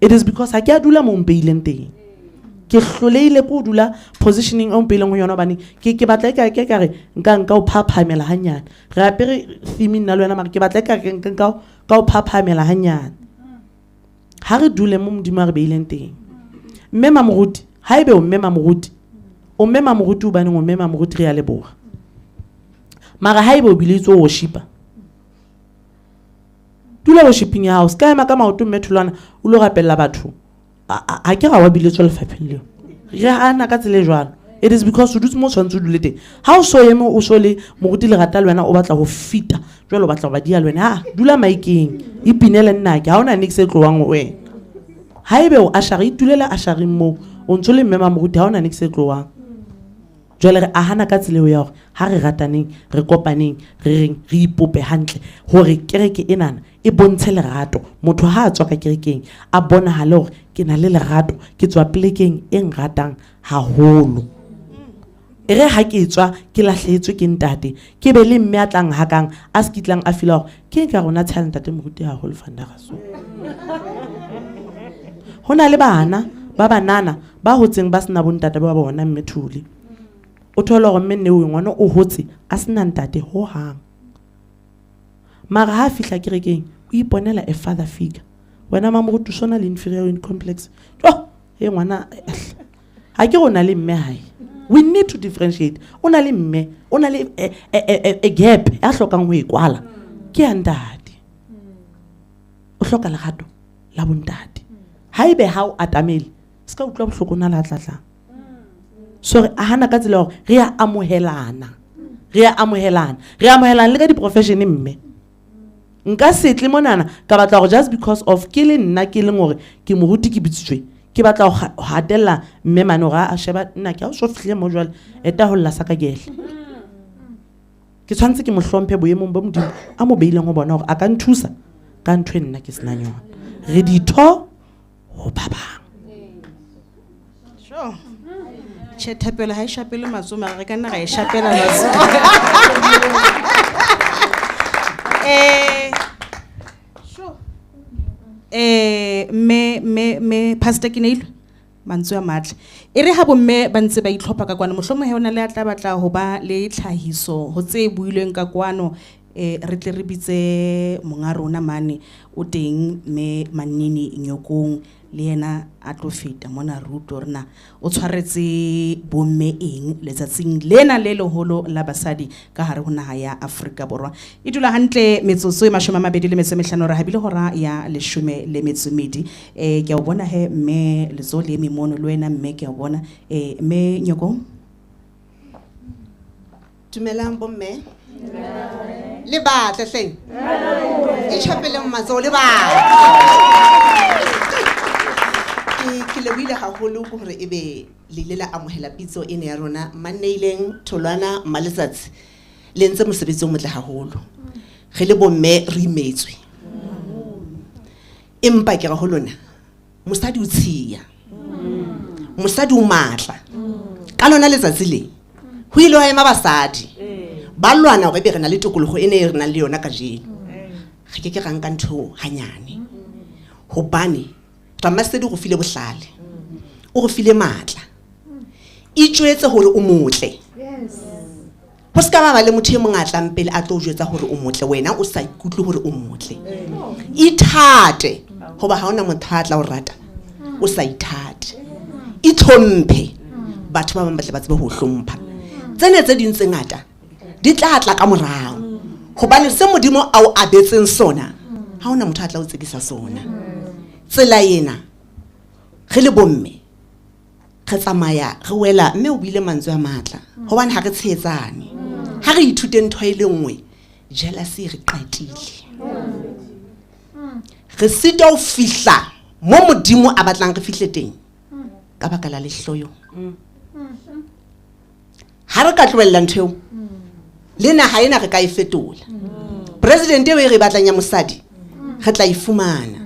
it is because ha ke a dula mo mpeileng teng ke hloleile ko dula positioning o mpeileng ho yona bane ke batla ka re nka o phaphamela hanyane re apere theme nna le wena mara ke batla ka o phaphamela hanyane ha re dule mo modimo re beileng teng mme mamoruti ha ebe o mme mamoruti o bane o mme mamoruti re ya leboha mara ha ebe o biletse o worshipa dula worshiping ya hao ska ema ka maoto mme tholwana o lo rapella batho ha ke ga wa biletse lefapheng leo re ana ka tsele jwalo it is because o dutse mo tshwantse o dule teng ha o so eme o so le moruti le rata le wena o batla go fita jwale o batla go ba dia le wena dula maikeng ipinele nna ke ha ona niks e tlowang wena ha ebe o ashari itulela ashari mo o ntse le mmema moruti ha ona niks e tlowang jwale re ahana ka tsela ya hore ha re rataneng re kopaneng re reng re ipope hantle hore kereke enana e bontshe lerato motho ha a tswa ka kerekeng a bona hale hore ke na le lerato ke tswa plekeng e ngatang haholo ere ha ke tswa ke lahlehetswe ke ntate ke be le mme a tlang hakang a skitlang a fila hore ke ka rona talent ntate moruti haholo fandagaso hona le bana ba banana ba hotseng ba sena bontate ba bona mmethuli o thola gore mme o ngwana o hotse a sena ntate ho hang mara ha fihla kerekeng o iponela a father figure wena mamoruti sona le inferiority complex he ngwana ha ke rona le mme hae we need to differentiate ona le mme ona le a gap a hlokang ho ikwala ke ya ntate o hloka lerato la bontate haebe ha o atamele ska utlwa bohloko na la tlatlang so re ahana ka tsela hore re a amohelana le ka di-profession mme nka setle monana ka batla gore just because of ke le nna ke leng gore ke moruti ke bitsitswe ke batla go hatella mme mane gore a sheba nna ke a o so fihle mo jwale eta ho lla sa ka gehle ke tshwantse ke mo hlomphe boemong ba modimo a mo beileng go bona gore a ka nthusa ka ntho e nna ke sena yona re ditho ho ba bang sure Thapelo ha e shapele matsomo re ka nna ga e shapela matsomo sure me pastor Kineilwe mantswe a matle e re ha bomme ba ntse ba itlhopha ka kwana mohlomong he ona le a tla batla ho ba le tlhahiso ho tse builweng ka kwano re tle re bitse monga rona mane o teng me Manini Nyokong le yena a tlo feta mona ruto rena o tshwaretse bomme eng letsatsing lena le leholo la basadi ka hare ho naha ya Afrika Borwa e dula hantle metsotso e 25 re habile hora ya 12 ke a bona he mme letso le mimono le wena mme ke a bona mme Nyokong dumelang bomme le batla hleng e chapele mmatso le ba ke lebile haholo go hore ebe le lela amohela pitso ene ya rona Manneileng Tholwana Maletsatsi le ntse mosebetsi o motle haholo ge le bomme re imetswe empa ke ra ho lona mosadi o tshiya mosadi o matla ka lona letsatsi le ho ile wa ema basadi ba lwana gore be re na le tokologo ene re na le yona ka jeno ge ke ranga ntho hanyane hobane Ramasedi go file bohlale o go file matla e tšwetse gore o motle go ska ba le motho e mongatla mpele a tlo jwetsa gore o motle wena o sa ikutlwe gore o motle ithate goba ha ona motho a tla o rata o sa ithate itlhomphe batho ba bang ba tle ba tsebe go hlompha tsene tse dintse ngata di tla ka morao gobane se modimo a o abetseng sona ha ona motho a tla o tsekisa sona tsela yena ge le bomme ge tsamaya ge wela mme o bile mantswe a matla gobane ha re tshetsane ha re ithute ntho e lengwe jealousy re qatile re sita o fihla mo modimo a batlang re fihle teng ka baka la lehloyo ha re ka tloella ntho le naha ena re ka e fetola president e re batlang ya mosadi re tla ifumana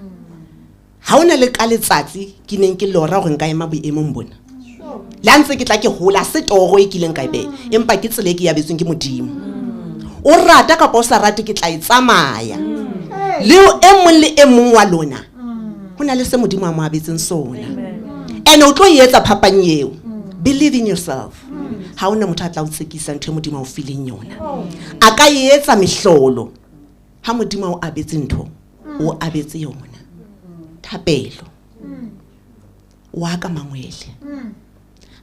ha ona le ka letsatsi ke neng ke lora gore nka ema boemong bona la ntse ke tla ke hola se toro e kileng ka ibe empa ke tsele ke ya betsweng ke modimo o rata ka posa rate ke tla itsamaya le e mong wa lona hona le se modimo a mo abetseng sona ene o tlo yetsa phapang eo believe in yourself ha ona motho a tla o tsekisa ntho modimo o fileng yona a ka yetsa mehlolo ha modimo o abetse ntho o abetse yona Thapelo wa ka mangwele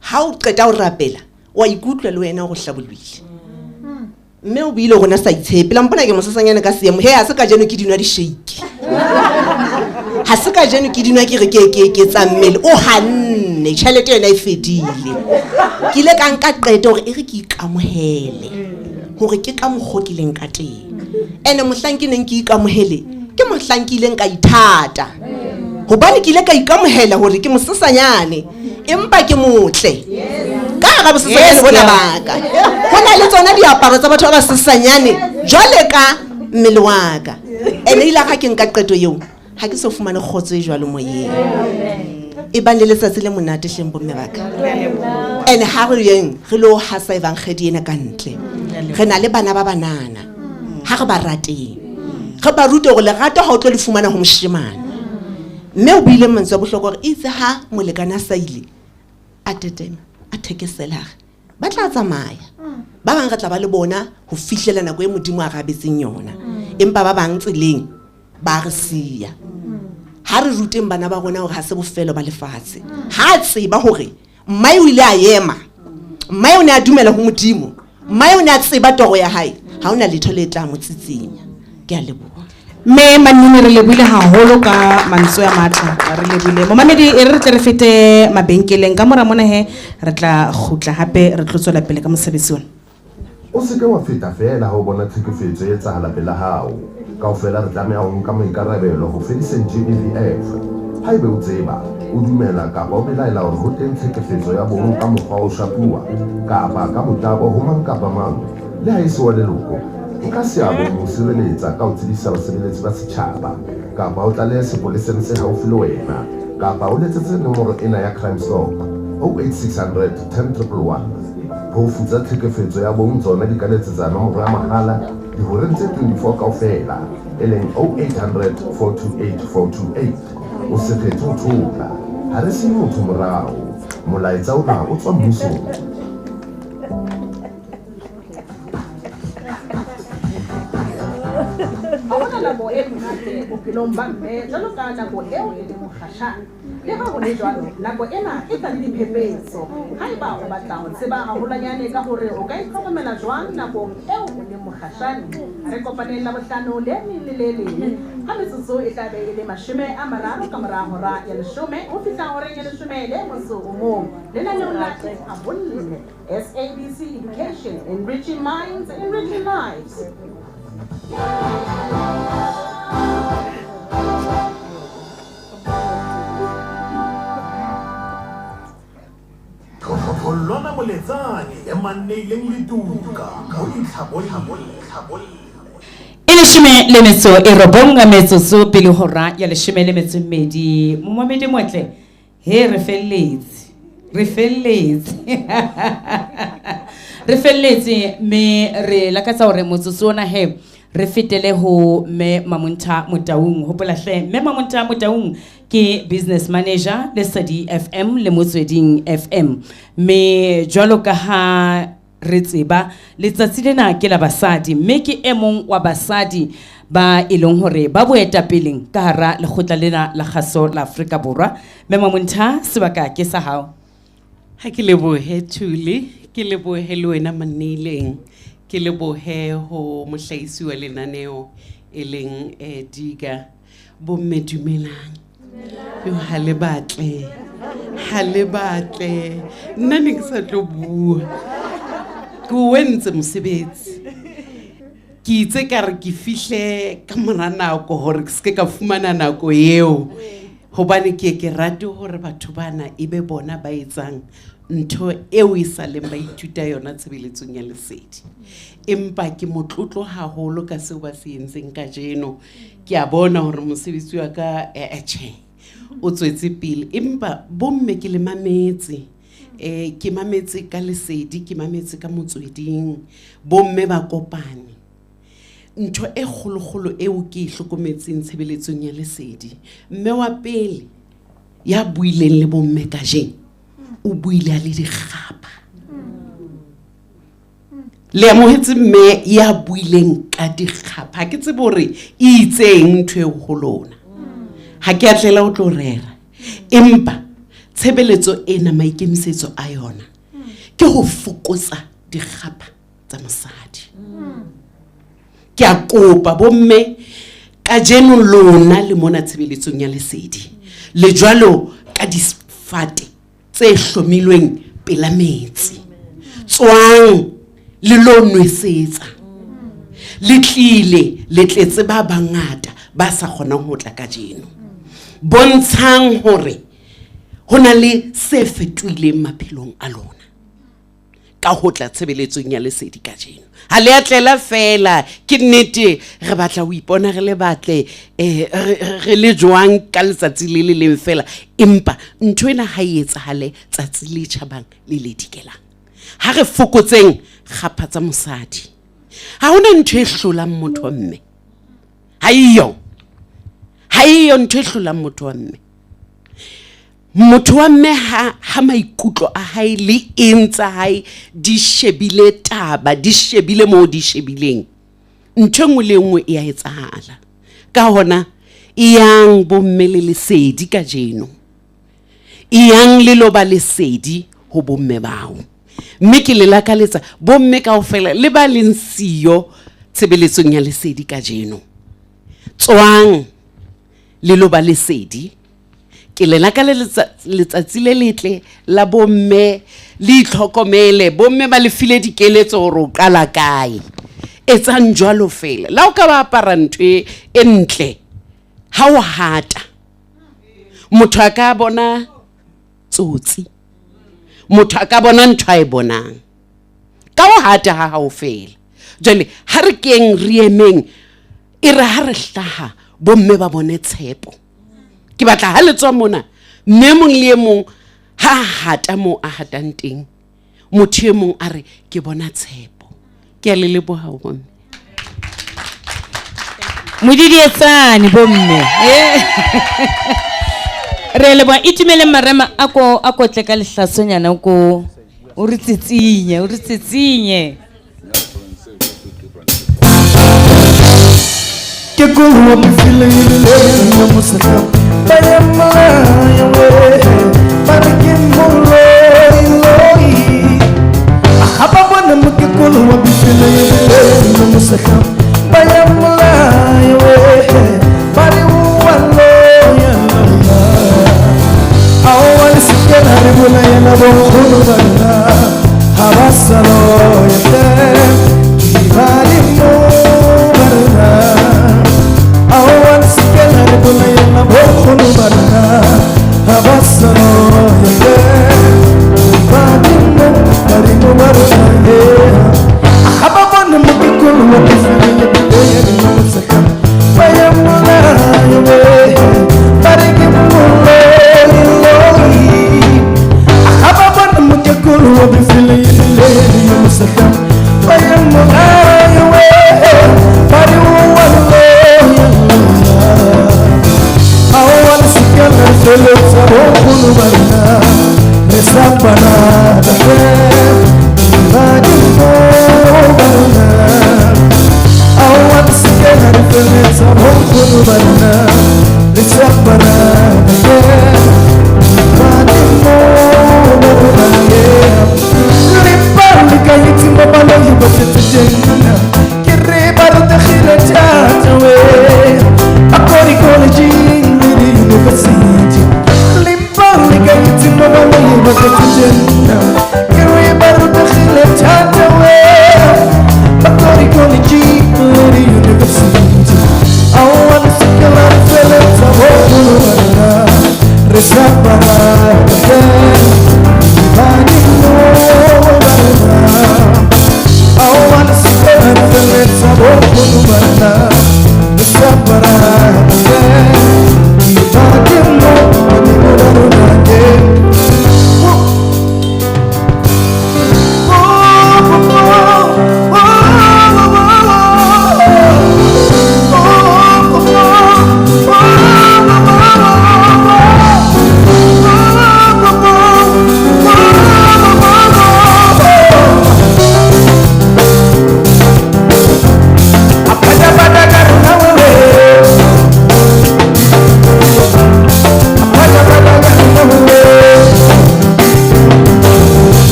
ha o qeta o rapela wa ikutlwa le wena go hlabolwile mme o bile gona sa itshepe la mpona ke mosesanyane ka seemo he a se ka jeno ke dinwa di shake ha se ka jeno ke dinwa ke re ke tsa mmele o hanne tšhelete yona e fedile ke ile ka nka qeto hore e re ke ikamohele hore ke ka mokgo ke leng ka teng ene mohlang ke neng ke ikamohele ke mohlang ke ileng ka ithata hobane ke ile ka ikamohela hore ke mosesanyane empa ke motle ka ga bosesanyane bona baka hona le tsona diaparo tsa batho ba sesanyane jwale ka mmele wa ka ene ile ga ke nka qeto eo ha ke so fumane khotso e jwalo moyeng e bang le letsatsi le monate hleng bomme baka ene ha re yeng re lo hasa evangeli ena ka ntle re na le bana ba banana ha re ba rateng re ba rute gore lerato ha o tlo le fumana ho moshemane mme o buile mantswe a bohlokwa gore itse ha molekana sa ile a tetema a thekeselage ba tla tsamaya ba bang re tla ba le bona ho fihlela nako e modimo a rabetseng yona empa ba bang tseleng ba re siya ha re ruteng bana ba rona hore ha se bofelo ba lefatshe ha tseba hore mmae o ile a yema mmae o ne a dumela ho modimo mmae o ne a tseba toro ya hae ha ona letho le tla mo tsitsinya ke a leboha me manini re lebile haholo ka mantswe ya matla re lebile momamedi e re tle re fete mabenkeleng ka mora mona he re tla khutla hape re tlo tswela pele ka mosebetsi ona o se ke wa feta fela ho bona tlhekefetso e etsahala pela hao kaofela re tlameha ho nka maikarabelo ho fediseng GBVF haebe o tseba o dumela kapa o belaela hore ho teng tlhekefetso ya bong ka mokgwa o shapuwa kapa ka motabo ho mang kapa mang le ha e se wa leloko o ka seabo mo sireletsa ka ho tsebisa basebeletsi ba setjhaba kapa o tlaleha sepoleseng se haufi le wena kapa o letsetse nomoro ena ya Crime Stop 08600 10111 phofu tsa tlhekefetso ya bong tsona di ka letsetsa nomoro ya mahala dihoreng tse 24 kaofela e leng 0800 428 428 o se kgethe ho thola ha re se motho morao molaetsa ona o tswa mmusong Ahora la bohemia bophelong ba mme jalo ka nako eo e leng mokgashane le ha ho le jwalo nako ena e tla le diphephetso haeba o batla ho tseba haholwanyane ka hore o ka itlhokomela jwang nakong eo o leng mokgashane re kopaneng Labohlano le le leng ha metsotso e tla be e le 30 ka mora hora ya 10 ho fihla horeng ya 10 le motso o mong lenaneo la Ikgethileng SABC Education, enriching minds, enriching lives. Lona moletsane ya manneileng le tuka ka o itlhabolla e leshome le metso e robong a metsotso pele hora ya leshome le metso mmedi momamedi motle he re felletse me re lakatsa hore motsotso ona he re fetele ho me Mamunta Motaung ho polahle me Mamunta Motaung ke business manager Lesedi FM le Motsweding FM me jwalo ka ha re tseba letsatsi lena ke la basadi me ke emong wa basadi ba eleng hore ba boetapeleng ka hara lekgotla lena la kgaso la Afrika Borwa me Mamunta sebaka ke sa hao ha ke lebohe Thuli ke lebohe le wena Manileng ke lebohe ho mohlahisi wa lenaneo e leng Diga bomme dumelang yo ha le batle nna ne ke sa tlo bua ke wentse mosebetsi ke itse ka re ke fihle ka mora nako hore ke se ka fumana nako eo hobane ke rate hore batho bana e be bona ba etsang ntho eo e sa leng ba ithuta yona tshebeletsong ya Lesedi empa ke motlotlo haholo ka seo ba se entseng ka jeno ke a bona hore mosebetsi wa ka o tswetse pele empa bomme ke le mametse ke mametse ka Lesedi ke mametse ka Motsweding bomme ba kopane ntho e kgolokgolo eo ke ihlokometseng tshebeletsong ya Lesedi mme wa pele ya buileng le bomme ka jeno o buile le dikgapa le amohetse mme ya buileng ka dikgapa ke tsebe hore e itseng ntho e ho lona ha ke atlela o tlo rera empa tshebeletso ena maikemisetso a yona ke ho fokotsa dikgapa tsa mosadi ke a kopa bomme ka jeno lona le mona tshebeletsong ya Lesedi le jwalo ka difate tse hlomilweng pela metsi tswang le lo nwesetsa le tlile le tletse ba bangata ba sa kgonang ho tla ka jeno bontshang hore hona le se fetoileng maphelong a lona ka ho tla tshebeletsong ya Lesedi ka jeno ha le atlela fela ke nnete re batla ho ipona re le batle re le jwang ka letsatsi le leng fela empa ntho ena ha e etsahale tsatsi le tjhabang le le dikelang ha re fokotseng kgaphatsa mosadi ha hona ntho e hlolang motho wa mme ha iyo ntho e hlolang motho wa mme motho wa mme ha maikutlo a hae le entsa hae di shebile taba di shebile mo di shebileng ntho ngwe le ngwe e a etsahala ka hona yang bo mme le Lesedi ka jeno yang le lo ba Lesedi ho bo mme bao mme ke le lakaletsa bo mme kaofela le ba leng siyo tshebeletsong ya Lesedi ka jeno tswang le lo ba Lesedi ke le lakaletsa letsatsi le letle la bo mme le itlhokomele bo mme ba le file dikeletso hore o qala kae etsang jwalo fela la o ka ba apara ntho e ntle ha o hata motho a ka bona tsotsi motho a ka bona ntho a e bonang ka o hata ha o fela jwale ha re keng re emeng e re ha re hlaha bo mme ba bone tshepo ke batla ha le tswa mona mme mong le mong ha hata mo a hatang teng motho e mong a re ke bona tshepo ke a le leboha bo mme Modidi bomme re le ba itumele marema ako tle ka lehlasonyana ko o re tsitsinye que como me file le musaka bayama yawe para que moloi ahaba bona muke como me file le musaka bayama yawe para walo ya awal sikena ribuna ya na bono bana habasalo ya ibali mo barna awal sikena ribuna ya na bono bana habasalo ya ibali mo barna hababana mukikulu wakifanya ya na musaka bayamula yawe bariki mo كل وبفل الليل يمسكم بيم غايوه فريو والله أول سكن الفلك سبوك نبرنا نسبنا دفن باقي نبرنا أول سكن الفلك سبوك نبرنا نسبنا دفن باقي نبرنا كايتي بابا لو بتتجنن كري بارد خيرة جاتوي أكوري كولجي ليري يونيفرسيتي لمبالي كايتي بابا لو بتتجنن كري بارد خيرة جاتوي أكوري كولجي ليري يونيفرسيتي أول سكلا فلت سبوكو ورنا رسابنا باني I want to see the lights of open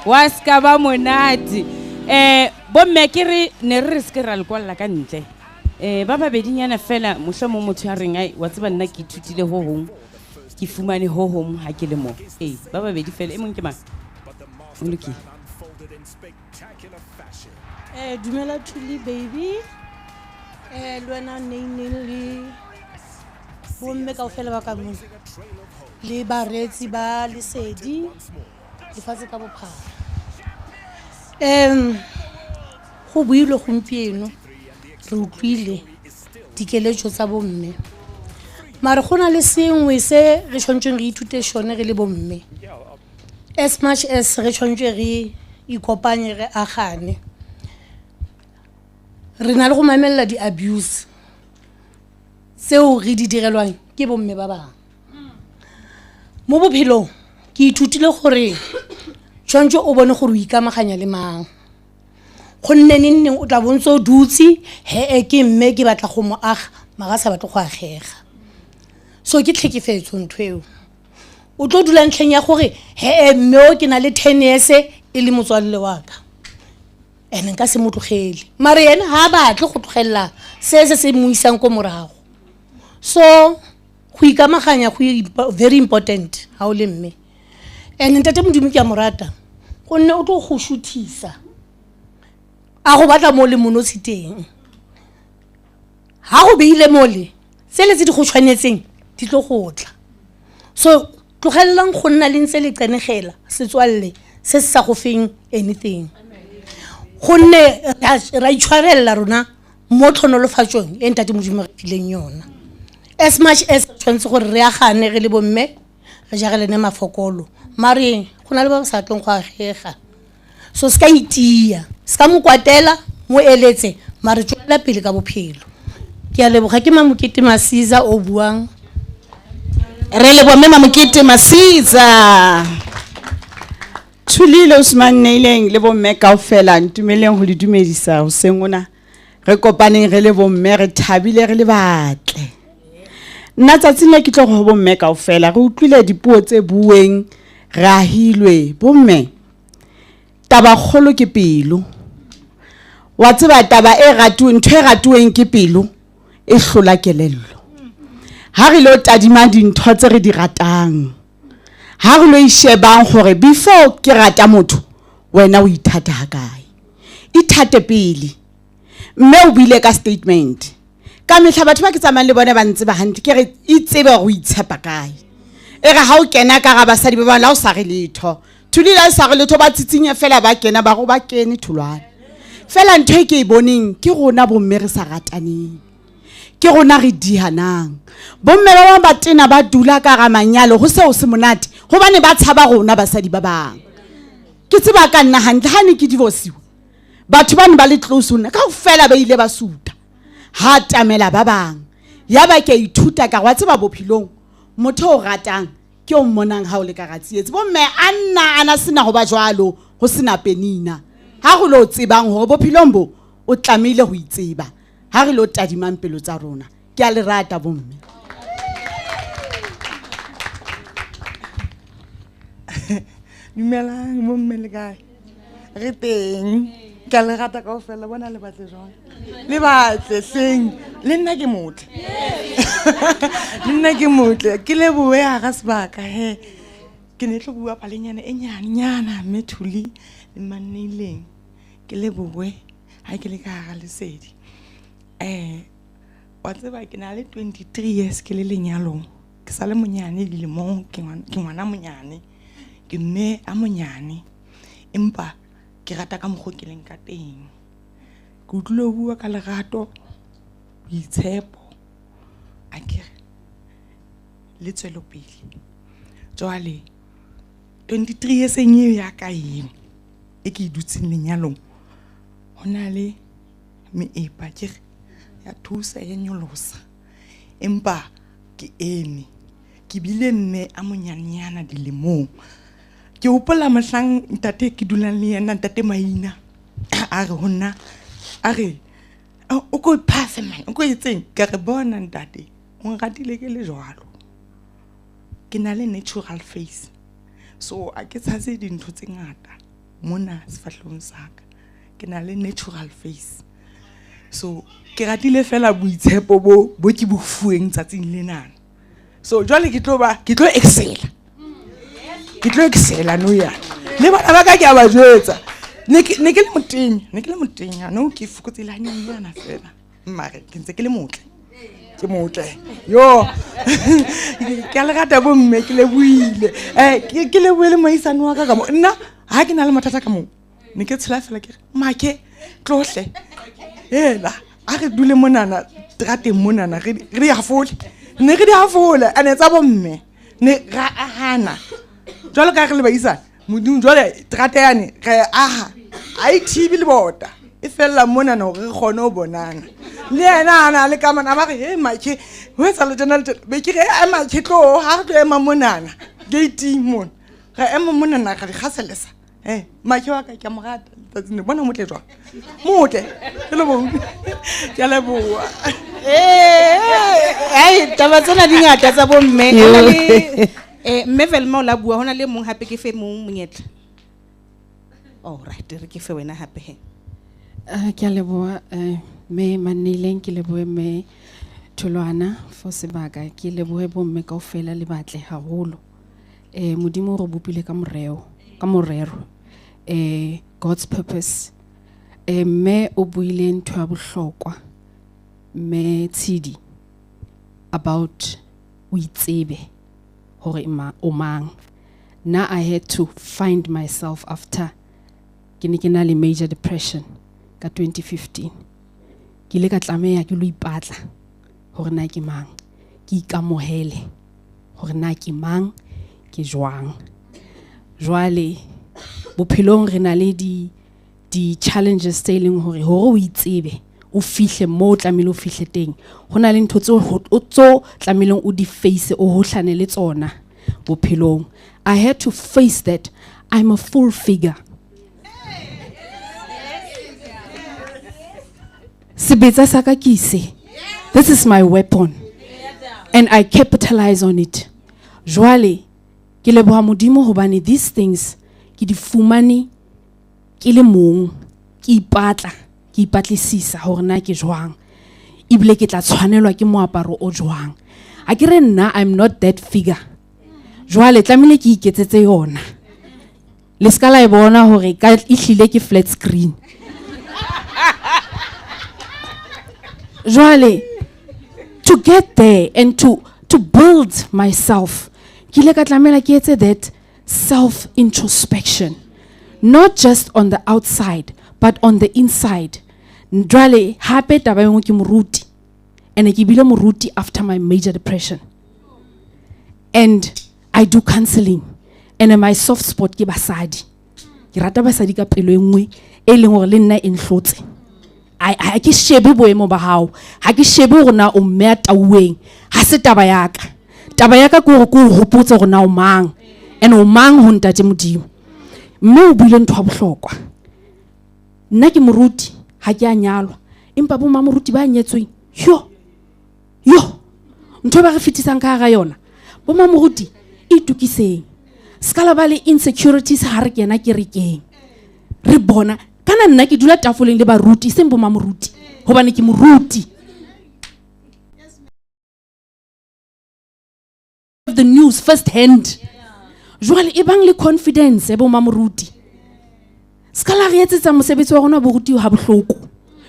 wa ska ba monate bomme ke re ne re se ke ra le kwalla ka ntle ba babedinyana fela mohlo mo motho a reng ai wa tseba nna ke ithutile ho hong ke fumane ho hong ha ke le mo ba babedi fela e mong ke mang o lokile dumela Thuli baby le wena neng le bomme kaofela ba ka mona le baretsi ba Lesedi lefatshe ka bophara go builwe gompieno re utlwile dikeletso tsa bomme mare go na le sengwe se re tshwantseng re ithute sone re le bomme as much as re tshwantswe re ikopanye re agane re na le go mamella di-abuse tseo re di direlwang ke bomme ba bang mo bophelong ke ithutile gore tshwantswe o bone gore o ikamaganya le mang gonne neng o tla bontse o dutse ke mme ke batla go mo aga maga sa batla go agega so ke tlhekefetso ntho eo o tlo dula ntlheng ya gore mme o ke na le 10 years e le motswalle wa ka ene nka se mo tlogele mare yena ha batle go tlogella se mo isang ko morago so go ikamaganya go very important ha o le mme ene ntate modimo ke a morata gonne o tlo go shuthisa a go batla mo le monosi teng ha go beile mole se le tse di go tshwanetseng di tlo go tla so tlogellang go nna le ntse le qenegela setswalle se sa go feng anything gonne ra itshwarella rona mo tlhonolofatsong e ntate modimo re fileng yona as much as tshwanetse gore re agane re le bomme re jagelene mafokolo mare go na le ba sa tlong go agega so ska itia ska mo kwatela mo eletse mare tswela pele ka bophelo ke a leboga ke Mamokete Masiza o buang re le bomme Mamokete Masiza Thulile Usman Neileng le bomme kaofela ntumeleng ho le dumedisa ho sengona re kopaneng re le bomme re thabile re le batle nna tsatsing le ke tlo go bomme kaofela re utlwile dipuo tse bueng re ahilwe bomme taba kgolo ke pelo wa tseba taba e ratuweng ntho e ratuweng ke pelo e hlola kelello ha re lo tadima dintho tse re di ratang ha re lo ishebang gore before ke rata motho wena o ithata ha kae ithate pele mme o bile ka statement ka mehla batho ba ke tsamang le bone ba ntse ba hantle ke re itsebe go itshepa kae e re ha o kena ka ga basadi ba ba la o sa re letho Thulile sa re letho ba tsitsinye fela ba kena ba go ba kene thulwane fela ntho e ke e boneng ke rona bomme re sa rataneng ke rona re dihanang bomme ba ba tena ba dula ka ga manyalo go seo se monate gobane ba tshaba rona basadi ba bang ke tseba ka nna hantle ha ne ke divorciwa batho ba ne ba le close nna ka fela ba ile ba suta ha tamela ba bang ya ba ke ithuta ka wa tseba bophilong motho o ratang ke o mmonang ha o le ka ratsietse bomme ana sena go ba jwalo go sena penina ha go lo tsebang gore bophilong bo o tlamile go itseba ha re lo tadimang pelo tsa rona ke a le rata bomme dumelang bomme le kae re teng ka le rata kaofela bona le batle jwang le batle seng le nna ke motle le nna ke motle ke le boe ga sebaka he ke ne tlo bua palenyana e nyana mme Thuli le Manneileng ke le boe ha ke le ka ga Lesedi wa tseba ke na le 23 years ke le lenyalong ke sa le monyane dilemong ke ngwana monyane ke mme a monyane empa ke rata ka mokgo ke leng ka teng ke utlwile bua ka lerato boitshepo a kere le tswelo pele jwale 23 years eo ya ka eo e ke dutseng lenyalong hona le meepa kere ya thusa ya nyolosa empa ke eme ke bile mme a monyanyana dilemong ke upola mohlang ntate ke dulang le yena ntate Maina a re hona a re o ko pass man o ko itseng ka re bona ntate o ngatile ke le jwalo ke na le natural face so a ke tshase dintho tse ngata mona sefahlehong sa ka ke na le natural face, so ke ratile fela boitshepo bo ke bo fuweng tsatsing lenana. So jwale ke tlo excela no ya le bana ba ka ke a ba jwetsa ne ke le motenya no ke fokotsela hanyana fela mare ke ntse ke le motle yo ke le rata bo mme ke le buile ke le buile moisane wa ka ka mo nna ha ke na le mathata ka mo ne ke tshela fela ke make tlohle hela a re dule monana trateng monana re di hafole ane tsa bo mme ne ra ahana jwalo ka re le baisana modimo jwale trate yane re aha a ithibi le bota e fella monana hore re kgone ho bonana le yena ana le kamana ba re he make ho etsa le jana le be ke re a make tlo ha re tlo ema monana gate mon re ema monana ga di khaselesa make wa ka ke mo rata tsene bona motle jwa motle le bo ke le boa taba tsena di ngata tsa bo mme mme Velma o la bua hona le mong hape ke fe mong monyetla. All right, re ke fe wena hape he. Ke a leboha me Manileng, ke lebohe me Tholwana for sebaka, ke lebohe bo mme kaofela le batle haholo. Modimo re bopile ka morero God's purpose. Me o buile ntho ya bohlokwa me Tshidi about o itsebe hore o mang. Now I had to find myself after ke ne ke na le major depression ka 2015. Ke ile ka tlameha ke lo ipatla hore na ke mang, ke ikamohele hore na ke mang, ke jwang. Jwale bophelong re na le di challenges tse leng hore o itsebe o fihle mo tlamelo fihle teng hona le ntho tso tlamelong o di face o hohlane le tsona bophelong. I had to face that I'm a full figure. Sebetsa sa ka ke se, this is my weapon and I capitalize on it. Jwale ke leboha modimo hobane these things ke di fumane ke le mong, ke ipatlisisa hore na ke jwang ibile ke tla tshwanelwa ke moaparo o jwang. A ke re nna I'm not that figure. Jwale tlamile ke iketsetse yona le skala e bona hore ka ihlile ke flat screen. Jwale to get there and to build myself ke ile ka tlamela ke etse that self introspection, not just on the outside but on the inside. Jwale hape taba engwe ke moruti and ke bile moruti after my major depression and I do counseling and my soft spot ke basadi. Ke rata basadi ka pelo engwe e leng hore le nna enhlotse. Ha ke shebe boemo ba hao, ha ke shebe hore na o mme a tauweng, ha se taba ya ka. Taba ya ka ke hore ko hopotse hore na o mang and o mang ho ntate modimo. Mme o buile ntho ya bohlokwa. Nna ke moruti ha ke a nyalwa empa bo mamoruti ba nyetsweng yo ntho ba re fetisang ka ga yona bo mamoruti itukiseng skala ba le insecurities ha re kena ke rekeng re bona kana nna ke dula tafoleng le baruti seng bo mamoruti hobane ke moruti. The news first hand. Jwale e bang le confidence bo mamoruti skala re etsetsa mosebetsi wa rona boruti ha bohloko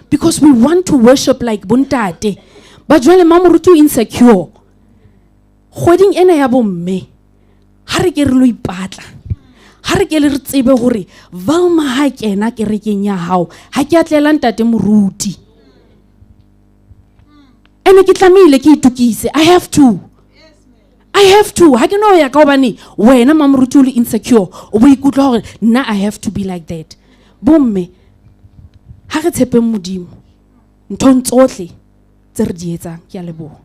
because we want to worship like bontate ba jwale mamoruti o insecure. Kgoding ena ya bomme ha re ke re lo ipatla ha re ke le re tsebe hore Velma ha kena ke rekeng ya hao ha ke atlela ntate moruti ene ke tlamile ke itukise. I have to ha ke no ya ka hobane wena mamoruti o le insecure o bo ikutla hore nna I have to be like that. Bomme ha re tshepe modimo ntho tsohle tse re di etsang ke a leboha.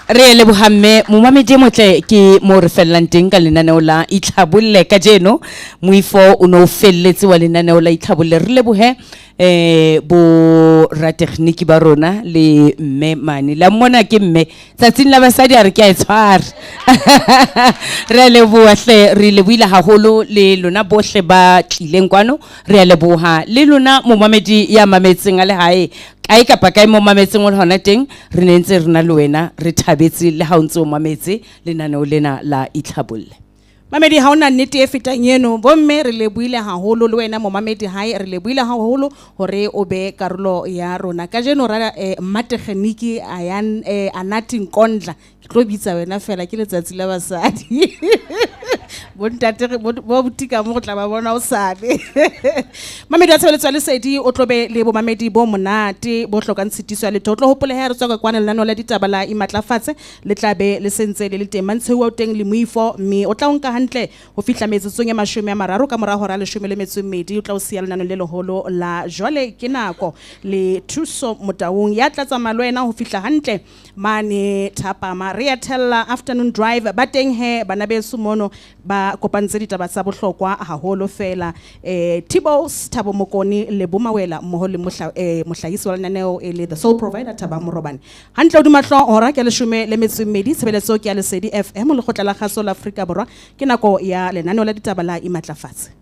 Re leboha mme momamedi motle ke mo re fellang teng ka lenaneo la itlhabolle ka jeno moifo o no felletse wa lenaneo la itlhabolle. Re lebohe bo ratekniki ba rona le mme mane la mona ke mme tsatsing la basadi a re ke a e tshwara re a leboha hle re lebohile haholo le lona bohle ba tlileng kwano re a leboha le lona momamedi ya mametseng a le hae kae kapa kae mo mametseng o le hona teng re ne ntse re na le wena re thabetse le ha o ntse o mametse lenaneo lena la itlhabolle. Mamedi ha ona nnete e fetang eno bomme re lebohile haholo le wena momamedi hae re lebohile haholo hore o be karolo ya rona ka jeno ra mmatekgeniki ayan Anati Nkondla ke tlo bitsa wena fela ke letsatsi la basadi bontate bo butika mo go tla ba bona o sale mamedi a tshebeletso ya Lesedi o tlobe le bo mamedi bo monate bo hlokang tshitiso ya letotlo hopole ha re tswa ka kwana lenano la ditaba la imatlafatse le tlabe le sentse le teng mantshewa o teng le moifo mme o tla o nka hantle ho fihla metsotso ya 30 ka mora hora le 12 o tla o sia lenano le leholo la jwale ke nako le thuso motaung ya tlatsa malwena ho fihla hantle mane thapa Maria Tella afternoon drive ba teng he bana beso mono ba kopantse ditaba tsa bohlokwa haholo fela Tibos Thabo Mokoni le Bomawela mmoho le mohlahisi wa lenaneo le the sole provider Thaba Morobane hantle o dumahlong hora ke le 12 tshebeletso ke ya Lesedi FM le khotla la kgaso la Afrika Borwa ke nako ya lenaneo la ditaba la imatlafatse.